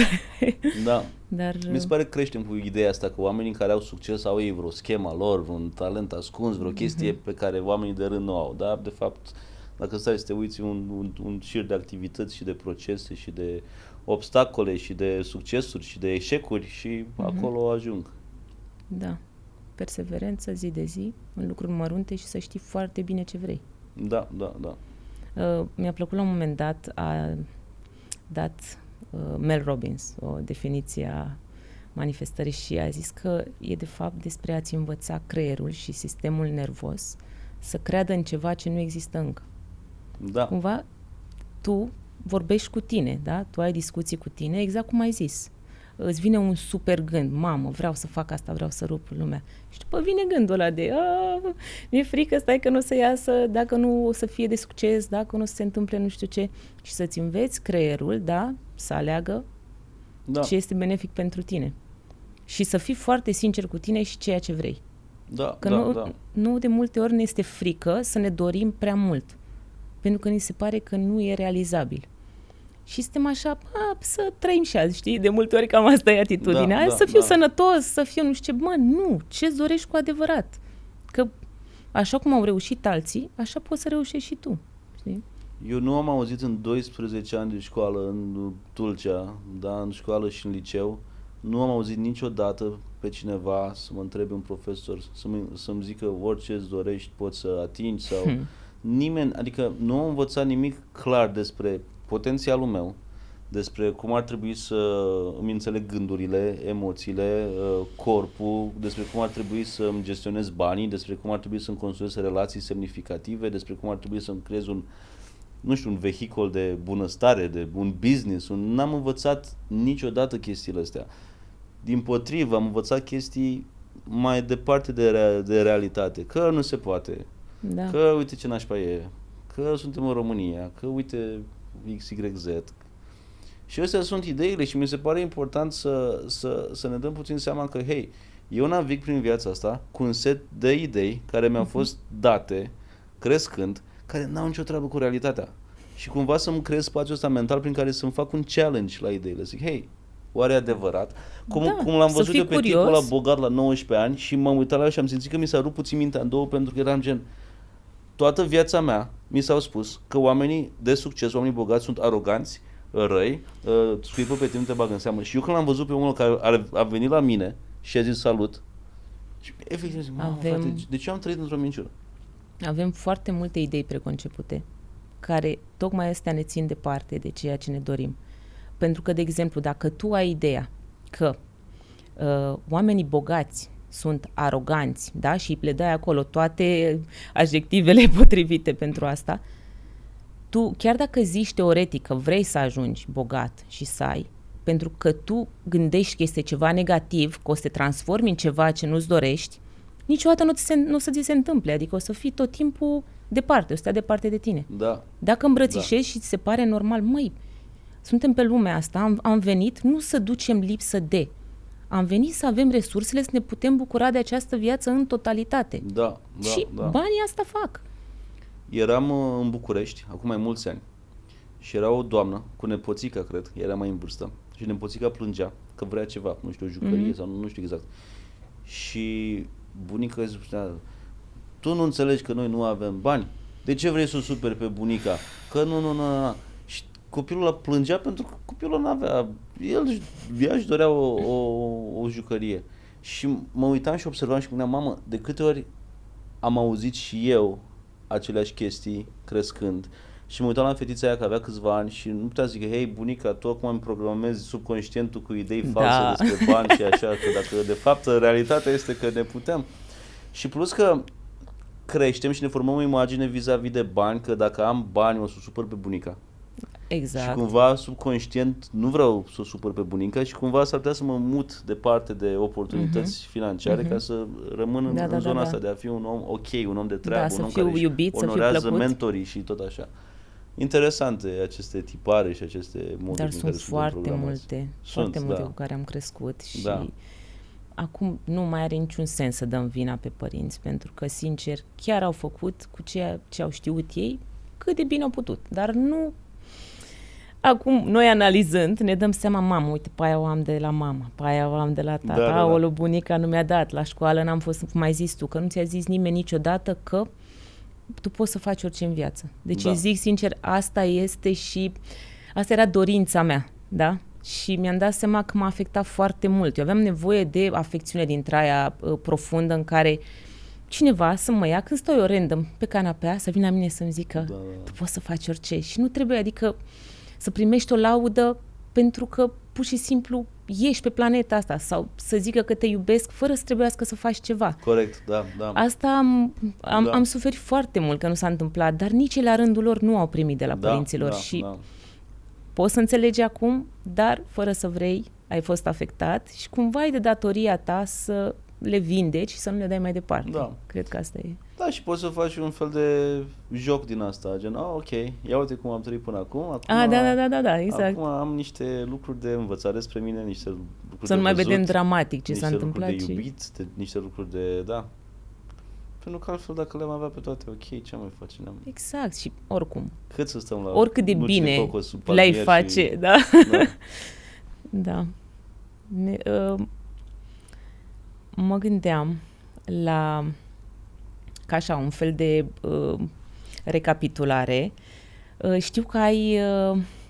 Da. Dar... Mi se pare că creștem cu ideea asta, că oamenii care au succes au ei vreo schema lor, vreun talent ascuns, vreo chestie pe care oamenii de rând nu au. Dar, de fapt, dacă stai să te uiți un șir de activități și de procese și de obstacole și de succesuri și de eșecuri și acolo ajung. Da. Perseverență zi de zi, în lucruri mărunte și să știi foarte bine ce vrei. Da. Mi-a plăcut la un moment dat, a dat Mel Robbins o definiție a manifestării și a zis că e de fapt despre a-ți învăța creierul și sistemul nervos să creadă în ceva ce nu există încă. Da. Cumva tu vorbești cu tine, da? Tu ai discuții cu tine, exact cum ai zis. Îți vine un super gând, mamă, vreau să fac asta, vreau să rup lumea. Și după vine gândul ăla de, mi-e frică, stai că nu o să iasă, dacă nu o să fie de succes, dacă nu o să se întâmple nu știu ce. Și să-ți înveți creierul, da, să aleagă ce este benefic pentru tine. Și să fii foarte sincer cu tine și ceea ce vrei. Nu de multe ori ne este frică să ne dorim prea mult. Pentru că ni se pare că nu e realizabil. Și suntem așa, să trăim și azi, știi? De multe ori cam asta e atitudinea. Să fiu sănătos, să fiu nu știu ce. Nu, ce-ți dorești cu adevărat? Că așa cum au reușit alții, așa poți să reușești și tu, știi? Eu nu am auzit în 12 ani de școală în Tulcea, da, în școală și în liceu, nu am auzit niciodată pe cineva să mă întrebe un profesor, să-mi zică orice îți dorești poți să atingi sau... Nimeni, adică nu am învățat nimic clar despre potențialul meu, despre cum ar trebui să îmi înțeleg gândurile, emoțiile, corpul, despre cum ar trebui să îmi gestionez banii, despre cum ar trebui să-mi construiesc relații semnificative, despre cum ar trebui să-mi creez un vehicul de bunăstare, de un business. N-am învățat niciodată chestiile astea. Dimpotrivă, am învățat chestii mai departe de realitate. Că nu se poate. Da. Că uite ce nașpa e, că suntem în România, că uite XYZ. Și astea sunt ideile și mi se pare important să ne dăm puțin seama că, hei, eu navig prin viața asta cu un set de idei care mi-au fost date, crescând, care n-au nicio treabă cu realitatea. Și cumva să-mi creez spațiul ăsta mental prin care să-mi fac un challenge la ideile. Zic, hei, oare e adevărat? Cum l-am văzut eu pe tipul ăla bogat la 19 ani și m-am uitat la el și am simțit că mi s-a rupt puțin mintea în două pentru că eram gen... Toată viața mea mi s-au spus că oamenii de succes, oamenii bogați sunt aroganți, răi, scuipă pe tine, te bagă în seamă. Și eu când l-am văzut pe omul care a venit la mine și a zis salut, și efectiv zic, frate, de ce am trăit într-o minciună? Avem foarte multe idei preconcepute care tocmai astea ne țin departe de ceea ce ne dorim. Pentru că, de exemplu, dacă tu ai ideea că oamenii bogați sunt aroganți, da? Și le dai acolo toate adjectivele potrivite pentru asta, tu, chiar dacă zici teoretic că vrei să ajungi bogat și să ai, pentru că tu gândești că este ceva negativ, că o să te transformi în ceva ce nu-ți dorești, niciodată nu o să ți se întâmple, adică o să fii tot timpul departe, o să stea departe de tine. Da. Dacă îmbrățișezi și ți se pare normal, suntem pe lumea asta, am venit nu să ducem lipsă de, am venit să avem resursele să ne putem bucura de această viață în totalitate. Și banii asta fac. Eram în București, acum mai mulți ani, și era o doamnă cu nepoțica, cred, era mai în vârstă, și nepoțica plângea că vrea ceva, nu știu, o jucărie sau nu știu exact. Și bunica îi spunea, tu nu înțelegi că noi nu avem bani? De ce vrei să o superi pe bunica? Că nu. Și copilul ăla plângea pentru că copilul nu avea, ea își dorea o jucărie. Și mă uitam și observam și gândeam, mamă, de câte ori am auzit și eu aceleași chestii crescând și mă uitam la fetița aia că avea câțiva ani și nu putea zic, hei bunica, tu acum îmi programezi subconștientul cu idei false despre bani și așa, că dacă de fapt realitatea este că ne putem. Și plus că creștem și ne formăm o imagine vis-a-vis de bani, că dacă am bani o să supăr pe bunica. Exact. Și cumva subconștient nu vreau să o supăr pe bunica și cumva s-ar putea să mă mut departe de oportunități financiare ca să rămân în zona asta de a fi un om ok, un om de treabă, un om care iubit, onorează mentorii și tot așa. Interesante aceste tipare și aceste moduri. Dar sunt foarte multe cu care am crescut și acum nu mai are niciun sens să dăm vina pe părinți, pentru că, sincer, chiar au făcut cu ceea ce au știut ei cât de bine au putut, dar nu... Acum, noi analizând, ne dăm seama, mamă, uite, pe aia o am de la mama, pe aia o am de la tata, aoleu, bunica nu mi-a dat, la școală n-am fost, cum ai zis tu, că nu ți-a zis nimeni niciodată că tu poți să faci orice în viață. Deci îți zic sincer, asta era dorința mea, da? Și mi-am dat seama că m-a afectat foarte mult. Eu aveam nevoie de afecțiune dintre aia profundă în care cineva să mă ia, când stau eu random pe canapea, să vină la mine să-mi zică tu poți să faci orice. Și nu trebuie, adică să primești o laudă pentru că pur și simplu ești pe planeta asta sau să zică că te iubesc fără să trebuiască să faci ceva. Corect, da. Asta am suferit foarte mult că nu s-a întâmplat, dar nici ei la rândul lor nu au primit de la părinților și poți să înțelegi acum, dar fără să vrei, ai fost afectat și cumva ai de datoria ta să le vindeci și să nu le dai mai departe. Da. Cred că asta e. Da, și poți să faci un fel de joc din asta, gen, ok, ia uite cum am trăit până acum. Da, exact. Acum am niște lucruri de învățat despre mine, niște lucruri să de nu mai văzut, vedem dramatic ce s-a întâmplat. Niște lucruri de iubit, niște lucruri de, pentru că altfel dacă le-am avea pe toate, ok, ce mai face? Exact, și oricum. Cât să stăm la oricât de bine le-ai face, da. Da. Mă gândeam la, ca așa, un fel de recapitulare. Știu că ai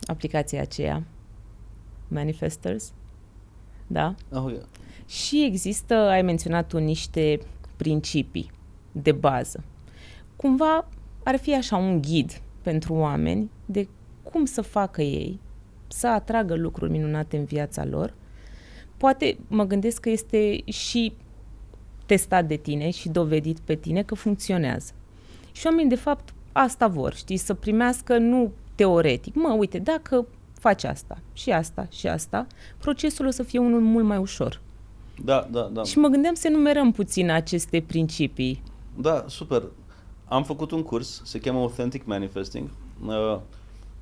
aplicația aceea, Manifestors, da? Oh, yeah. Și există, ai menționat tu, niște principii de bază. Cumva ar fi așa un ghid pentru oameni de cum să facă ei să atragă lucruri minunate în viața lor. Poate mă gândesc că este și testat de tine și dovedit pe tine că funcționează. Și oamenii, de fapt, asta vor, știi, să primească nu teoretic. Uite, dacă faci asta și asta și asta, procesul o să fie unul mult mai ușor. Da. Și mă gândeam să enumerăm puțin aceste principii. Da, super. Am făcut un curs, se cheamă Authentic Manifesting.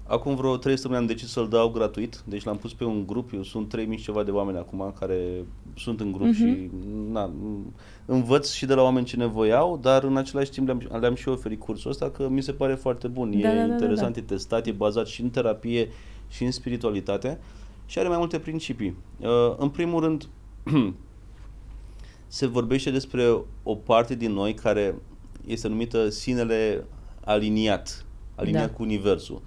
Acum vreo 3 săptămâni am decis să-l dau gratuit, deci l-am pus pe un grup, eu sunt 3000 ceva de oameni acum care sunt în grup și învăț și de la oameni ce nevoie au, dar în același timp le-am și oferit cursul ăsta că mi se pare foarte bun, interesant, e testat, e bazat și în terapie și în spiritualitate și are mai multe principii. În primul rând, se vorbește despre o parte din noi care este numită sinele aliniat cu universul.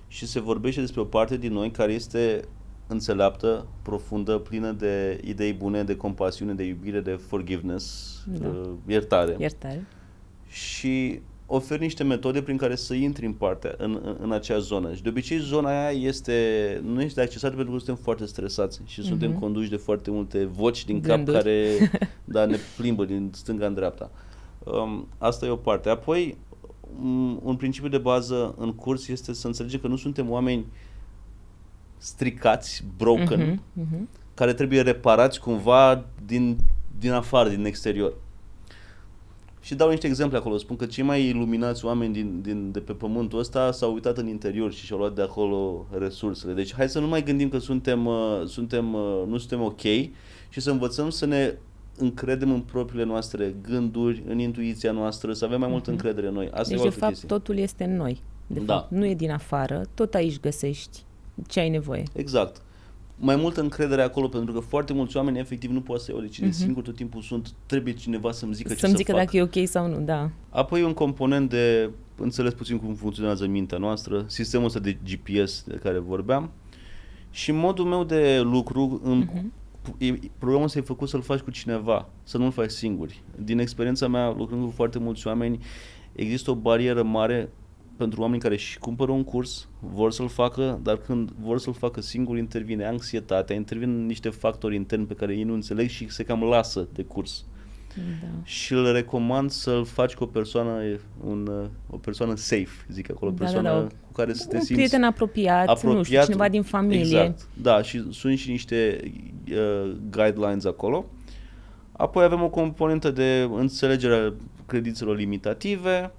Și se vorbește despre o parte din noi care este înțeleaptă, profundă, plină de idei bune, de compasiune, de iubire, de forgiveness, iertare. Și oferi niște metode prin care să intri în acea zonă. Și de obicei zona aia nu este accesată pentru că suntem foarte stresați și suntem conduși de foarte multe voci din cap care ne plimbă din stânga în dreapta. Asta e o parte. Apoi, un principiu de bază în curs este să înțelegem că nu suntem oameni stricați, broken, care trebuie reparați cumva din afară, din exterior. Și dau niște exemple acolo. Spun că cei mai iluminați oameni de pe pământul ăsta s-au uitat în interior și și-au luat de acolo resursele. Deci hai să nu mai gândim că nu suntem ok și să învățăm să ne încredem în propriile noastre gânduri, în intuiția noastră, să avem mai multă încredere în noi. Asta deci, de fapt, totul este în noi. De fapt, nu e din afară, tot aici găsești ce ai nevoie. Exact. Mai multă încredere acolo, pentru că foarte mulți oameni efectiv nu pot să iau decizii singur, tot timpul trebuie cineva să-mi zică ce să fac. Să-mi zică dacă e ok sau nu, da. Apoi un component de înțeles puțin cum funcționează mintea noastră, sistemul ăsta de GPS de care vorbeam și modul meu de lucru programul ăsta e făcut să-l faci cu cineva, să nu-l faci singuri. Din experiența mea, lucrând cu foarte mulți oameni, există o barieră mare pentru oameni care își cumpără un curs, vor să-l facă, dar când vor să-l facă singuri, intervine anxietatea, intervin niște factori interni pe care ei nu înțeleg și se cam lasă de curs. Da. Și îl recomand să-l faci cu o persoană safe, zic acolo, cu care să te simți... Un prieten apropiat, nu știu, cineva din familie. Exact, da, și sunt și niște guidelines acolo. Apoi avem o componentă de înțelegere a credințelor limitative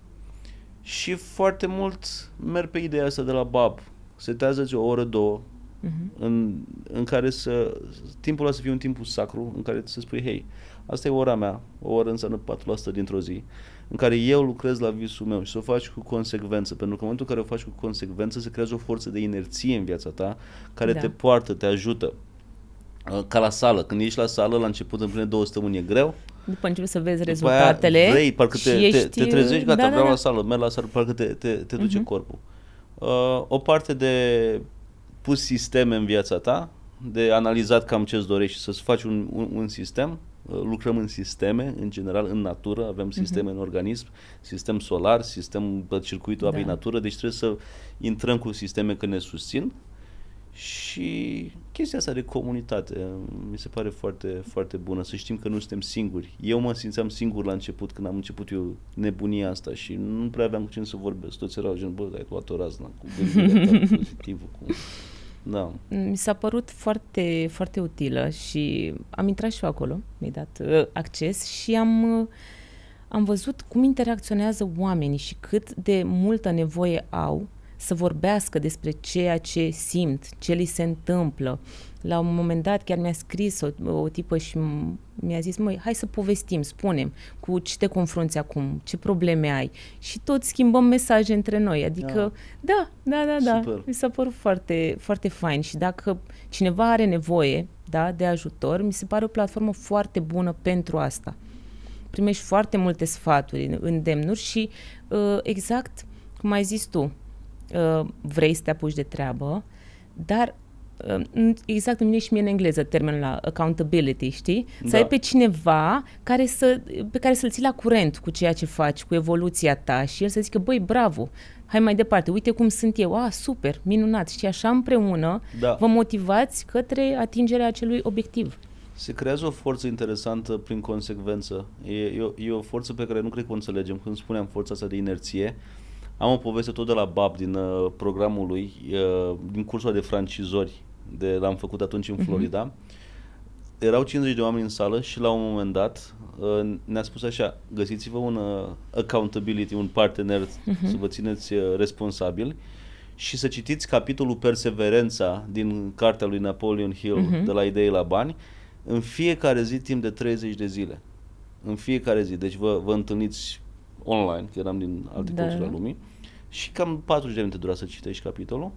și foarte mult merg pe ideea asta de la Bob. Setează-ți o oră, două, în care timpul ăla să fie un timp sacru, în care să spui, hei, asta e ora mea, o oră înseamnă 4% dintr-o zi, în care eu lucrez la visul meu și să o faci cu consecvență, pentru că în momentul în care o faci cu consecvență se creează o forță de inerție în viața ta care te poartă, te ajută. Ca la sală, când ești la sală, la început în prime 2 săptămâni e greu. După începi să vezi rezultatele. Vrei, parcă te trezești, gata, vreau la sală, merg la sală, parcă te duce corpul. O parte de pus sisteme în viața ta, de analizat cam ce-ți dorești și să-ți faci un sistem. Lucrăm în sisteme, în general, în natură, avem sisteme în organism, sistem solar, sistem pe circuitul apei natură, deci trebuie să intrăm cu sisteme că ne susțin. Și chestia asta de comunitate mi se pare foarte, foarte bună, să știm că nu suntem singuri. Eu mă simțeam singur la început, când am început eu nebunia asta și nu prea aveam cu cine să vorbesc. Toți erau gen, bă, ai luat o razna cu gândirea ta, pozitivul, cu... Da. Mi s-a părut foarte, foarte utilă și am intrat și eu acolo, mi-ai dat acces și am văzut cum interacționează oamenii și cât de multă nevoie au să vorbească despre ceea ce simt, ce li se întâmplă. La un moment dat chiar mi-a scris o tipă și mi-a zis, măi, hai să povestim, spune-mi cu ce te confrunți acum, ce probleme ai. Și tot schimbăm mesaje între noi. Adică, da. Super. Mi s-a părut foarte, foarte fain. Și dacă cineva are nevoie, de ajutor, mi se pare o platformă foarte bună pentru asta. Primești foarte multe sfaturi, îndemnuri și exact cum ai zis tu, vrei să te apuci de treabă, dar exact îmi vine și mie în engleză termenul la accountability, știi? Să ai pe cineva pe care să-l ții la curent cu ceea ce faci, cu evoluția ta și el să zică, băi, bravo, hai mai departe, uite cum sunt eu, super, minunat, și așa împreună vă motivați către atingerea acelui obiectiv. Se creează o forță interesantă prin consecvență. E o forță pe care nu cred că o înțelegem. Când spuneam forța asta de inerție, am o poveste tot de la Bab din programul lui, din cursul de francizori, l-am făcut atunci în Florida. Erau 50 de oameni în sală și la un moment dat ne-a spus așa, găsiți-vă un accountability, un partener să vă țineți responsabili și să citiți capitolul Perseverența din cartea lui Napoleon Hill, de la Idei la Bani, în fiecare zi timp de 30 de zile. În fiecare zi. Deci vă întâlniți online, că eram din alte colțuri ale lumii, și cam 40 de minute dura să citești capitolul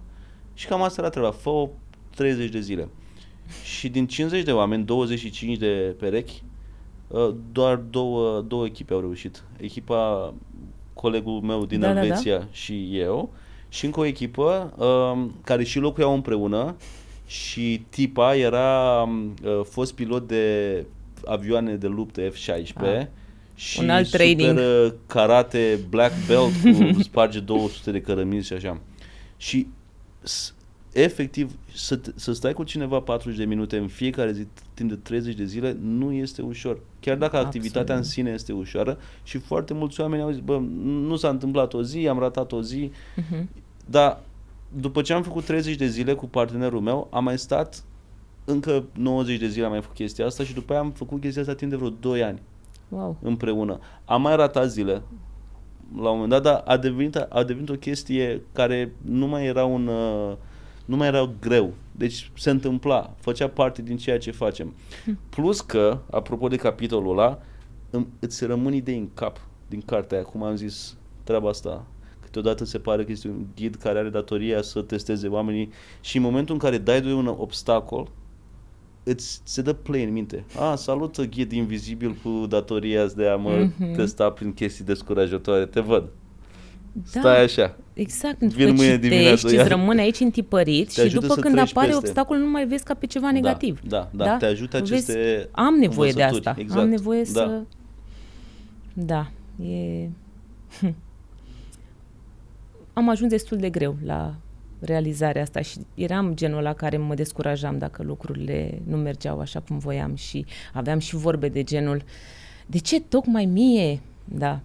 și cam asta era treaba, fă 30 de zile. Și din 50 de oameni, 25 de perechi, doar două echipe au reușit. Echipa, colegul meu din Elveția și eu, și încă o echipă care și locuiau împreună și tipa era fost pilot de avioane de luptă F-16 și un alt training. Super karate black belt cu sparge 200 de cărămizi și așa. Și efectiv să stai cu cineva 40 de minute în fiecare zi timp de 30 de zile nu este ușor. Chiar dacă activitatea în sine este ușoară și foarte mulți oameni au zis, bă, nu s-a întâmplat o zi, am ratat o zi, dar după ce am făcut 30 de zile cu partenerul meu, am mai stat încă 90 de zile, am mai făcut chestia asta și după aia am făcut chestia asta timp de vreo 2 ani. Wow. Împreună. Am mai ratat zile la un moment dat, dar a devenit o chestie care nu mai era greu. Deci se întâmpla, făcea parte din ceea ce facem. Plus că, apropo de capitolul ăla, îți rămân idei în cap din cartea aia, cum am zis, treaba asta. Câteodată se pare că este un ghid care are datoria să testeze oamenii și în momentul în care dai de un obstacol, se dă play în minte. Salut, ghid invizibil cu datoria de a mă testa prin chestii descurajatoare. Te văd. Stai așa. Exact, pentru că citești, îți rămâne aici întipărit și după când apare obstacol nu mai vezi ca pe ceva negativ. Da, te ajută aceste am nevoie de asta. Exact. Am nevoie să... Da, e... Am ajuns destul de greu la realizarea asta și eram genul ăla care mă descurajam dacă lucrurile nu mergeau așa cum voiam și aveam și vorbe de genul, de ce tocmai mie? Da,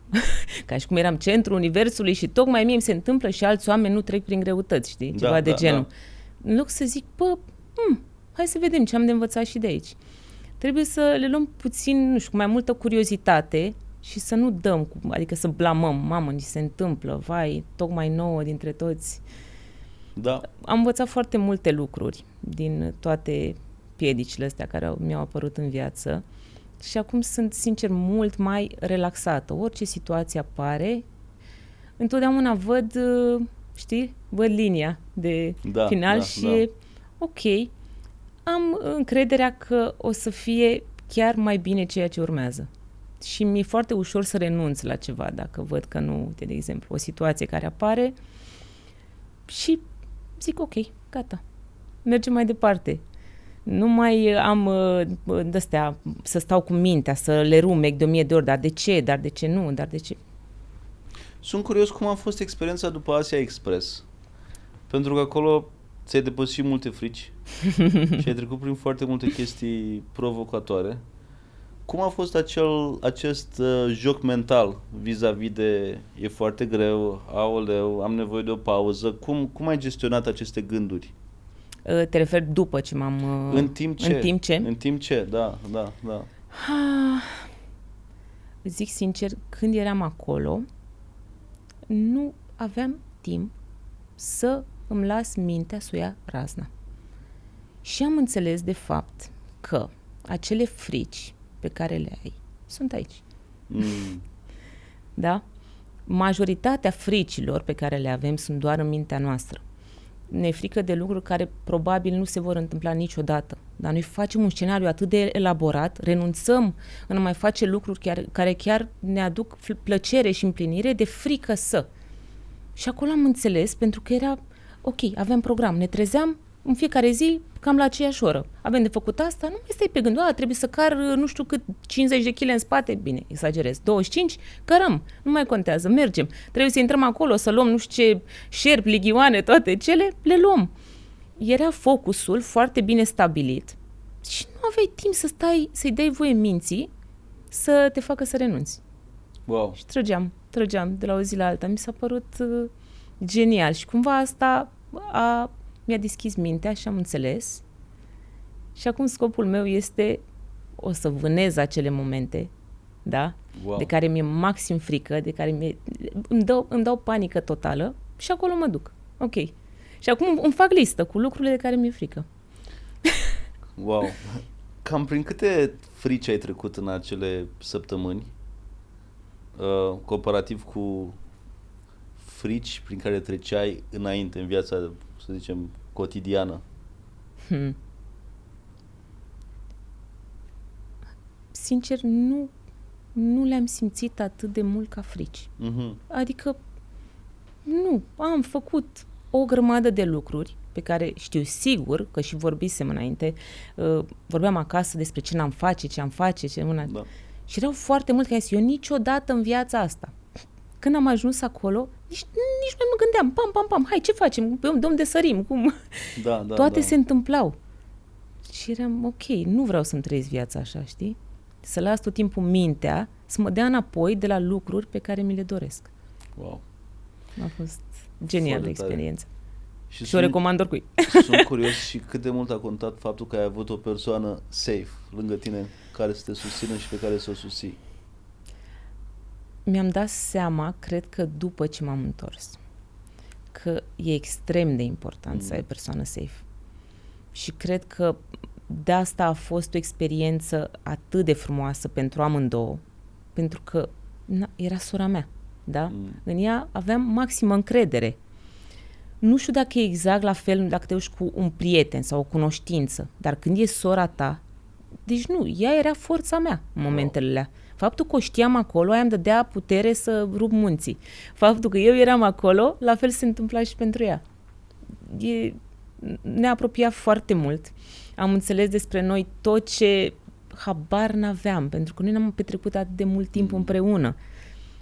ca și cum eram centrul universului și tocmai mie mi se întâmplă și alți oameni nu trec prin greutăți, știi? Ceva de genul. În loc să zic, hai să vedem ce am de învățat și de aici. Trebuie să le luăm puțin, nu știu, cu mai multă curiozitate și să nu dăm, adică să blamăm, mamă, ni se întâmplă, vai, tocmai nouă dintre toți. Da. Am învățat foarte multe lucruri din toate piedicile astea care mi-au apărut în viață Și acum sunt, sincer, mult mai relaxată. Orice situație apare, întotdeauna văd, văd linia de final și e ok. Am încrederea că o să fie chiar mai bine ceea ce urmează. Și mi-e foarte ușor să renunț la ceva dacă văd că nu, de exemplu, o situație care apare și zic ok, gata, mergem mai departe. Nu mai am de-astea să stau cu mintea, să le rumec de 1000 de ori, dar de ce, dar de ce nu, dar de ce... Sunt curios cum a fost experiența după Asia Express. Pentru că acolo ți-ai depășit multe frici și ai trecut prin foarte multe chestii provocatoare. Cum a fost acest joc mental vis-a-vis de e foarte greu, aoleu, am nevoie de o pauză? Cum ai gestionat aceste gânduri? Te referi după ce m-am... În timp ce? În timp ce, da. Zic sincer, când eram acolo, nu aveam timp să îmi las mintea să o ia razna. Și am înțeles de fapt că acele frici pe care le ai sunt aici. Da? Majoritatea fricilor pe care le avem sunt doar în mintea noastră. Ne e frică de lucruri care probabil nu se vor întâmpla niciodată. Dar noi facem un scenariu atât de elaborat, renunțăm în a mai face lucruri care chiar ne aduc plăcere și împlinire de frică să. Și acolo am înțeles, pentru că era, ok, aveam program, ne trezeam în fiecare zi cam la aceeași oră. Avem de făcut asta, nu mai stai pe gând, trebuie să car nu știu cât, 50 de kg în spate, bine, exagerez, 25, cărăm, nu mai contează, mergem. Trebuie să intrăm acolo, să luăm nu știu ce șerpi, lighioane, toate cele, le luăm. Era focusul foarte bine stabilit și nu aveai timp să stai, să-i dai voie minții să te facă să renunți. Wow. Și trăgeam de la o zi la alta. Mi s-a părut genial și cumva asta mi-a deschis mintea și am înțeles. Și acum scopul meu este o să vânez acele momente, da? Wow. De care mi-e maxim frică, de care îmi dau panică totală și acolo mă duc. Ok. Și acum îmi fac listă cu lucrurile de care mi-e frică. Wow. Cam prin câte frici ai trecut în acele săptămâni? Comparativ cu frici prin care treceai înainte în viața, să zicem, cotidiană? Sincer, nu le-am simțit atât de mult ca frici. Adică, nu, am făcut o grămadă de lucruri pe care știu sigur, că și vorbisem înainte, vorbeam acasă despre ce n-am face, ce am face, Da. Și erau foarte mult care eu niciodată în viața asta. Când am ajuns acolo, nici nu mă gândeam, pam, hai, ce facem? De unde sărim? Cum? Toate se întâmplau. Și eram, ok, nu vreau să-mi trăiesc viața așa, știi? Să las tot timpul mintea să mă dea înapoi de la lucruri pe care mi le doresc. Wow. A fost genială experiență. Și o recomand recomand oricui. Sunt curios și cât de mult a contat faptul că ai avut o persoană safe lângă tine care să te susțină și pe care să o susții. Mi-am dat seama, cred că după ce m-am întors, că e extrem de important să ai persoană safe. Și cred că de asta a fost o experiență atât de frumoasă pentru amândouă, pentru că era sora mea, da? În ea aveam maximă încredere. Nu știu dacă e exact la fel dacă te duci cu un prieten sau o cunoștință, dar când e sora ta, deci nu, ea era forța mea în momentele alea. Faptul că o știam acolo, aia îmi dădea putere să rup munții. Faptul că eu eram acolo, la fel se întâmpla și pentru ea. Ne-a apropiat foarte mult. Am înțeles despre noi tot ce habar n-aveam, pentru că noi n-am petrecut atât de mult timp împreună.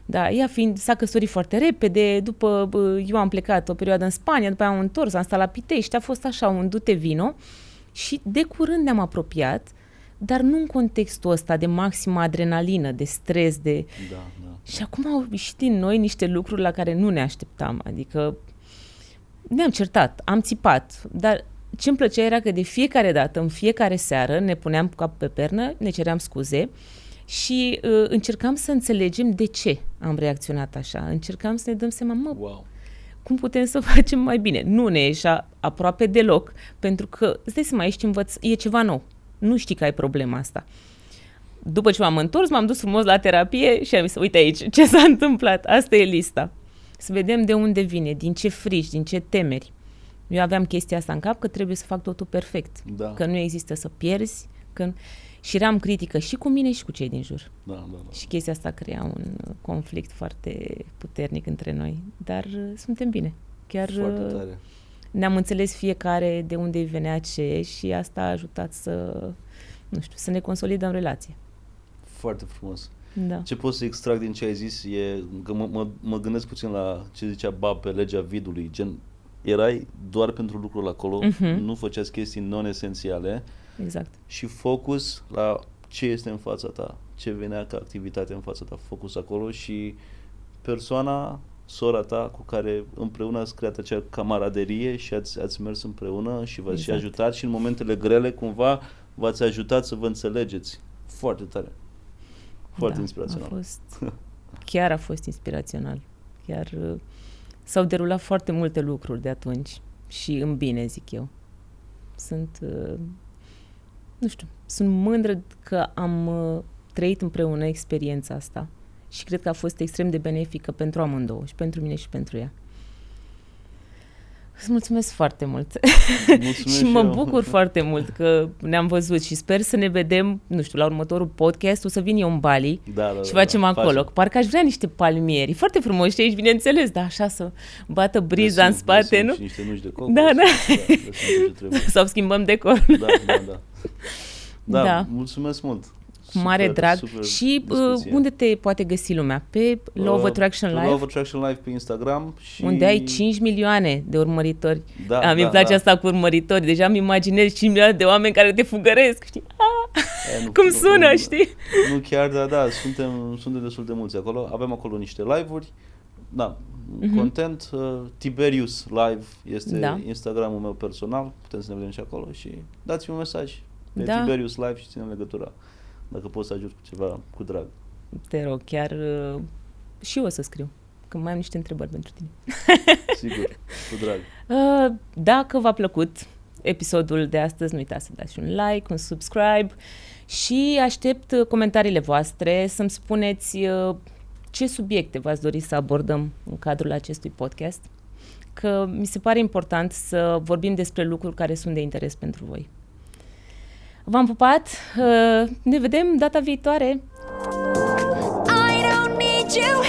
Da, ea s-a căsătorit foarte repede, după eu am plecat o perioadă în Spania, după aia am întors, am stat la Pitești, a fost așa un dute vino și de curând ne-am apropiat, dar nu în contextul ăsta de maximă adrenalină, de stres, de... Da. Și acum au ieșit în noi niște lucruri la care nu ne așteptam, adică ne-am certat, am țipat, dar ce-mi plăcea era că de fiecare dată, în fiecare seară, ne puneam capul pe pernă, ne ceream scuze și încercam să înțelegem de ce am reacționat așa. Încercam să ne dăm seama, cum putem să facem mai bine. Nu ne ieșea aproape deloc, pentru că, îți dai seama, e ceva nou. Nu știi că ai problema asta. după ce m-am întors, m-am dus frumos la terapie și am zis, uite aici, ce s-a întâmplat, asta e lista. Să vedem de unde vine, din ce frici, din ce temeri. Eu aveam chestia asta în cap, că trebuie să fac totul perfect, că nu există să pierzi, și eram critică și cu mine și cu cei din jur. Da. Și chestia asta crea un conflict foarte puternic între noi, dar suntem bine. Chiar foarte tare. Ne-am înțeles fiecare de unde venea ce și asta a ajutat să ne consolidăm relația. Foarte frumos. Da. Ce pot să extrag din ce ai zis e că mă gândesc puțin la ce zicea Bab pe legea vidului, gen erai doar pentru lucrul acolo, nu făceați chestii non-esențiale. Exact. Și focus la ce este în fața ta, ce venea ca activitate în fața ta, focus acolo și persoana, sora ta cu care împreună ați creat acea camaraderie și ați mers împreună și v-ați și ajutat și în momentele grele cumva v-ați ajutat să vă înțelegeți. Foarte tare. Foarte inspirațional. Chiar a fost inspirațional. Chiar s-au derulat foarte multe lucruri de atunci și în bine, zic eu. Sunt mândră că am trăit împreună experiența asta și cred că a fost extrem de benefică pentru amândouă, și pentru mine și pentru ea. Îți mulțumesc foarte mult. Și mă bucur foarte mult că ne-am văzut și sper să ne vedem, la următorul podcast, o să vin eu în Bali și facem acolo. Parcă aș vrea niște palmieri, foarte frumos și aici, bineînțeles, dar așa să bată briza în spate, nu? Și niște nuci de cocos. Da. Sau schimbăm decorul. Da, mulțumesc mult. Mare drag. Și unde te poate găsi lumea? Pe Law of Attraction Live? Law of Attraction Live pe Instagram. Și... unde ai 5 milioane de urmăritori. Mi-e place asta cu urmăritori. Deja îmi imaginez 5 milioane de oameni care te fugăresc. Știi? Cum sună, știi? Nu chiar, dar suntem destul de mulți acolo. Avem acolo niște live-uri. Content. Tiberius Live este Instagramul meu personal. Putem să ne vedem și acolo și dați-mi un mesaj pe Tiberius Live și ținem legătura. Dacă pot să ajut cu ceva, cu drag. Te rog, chiar și eu o să scriu, că mai am niște întrebări pentru tine. Sigur, cu drag. Dacă v-a plăcut episodul de astăzi, nu uitați să dați un like, un subscribe și aștept comentariile voastre, să-mi spuneți ce subiecte v-ați dori să abordăm în cadrul acestui podcast, că mi se pare important să vorbim despre lucruri care sunt de interes pentru voi. V-am pupat, ne vedem data viitoare! I don't need you.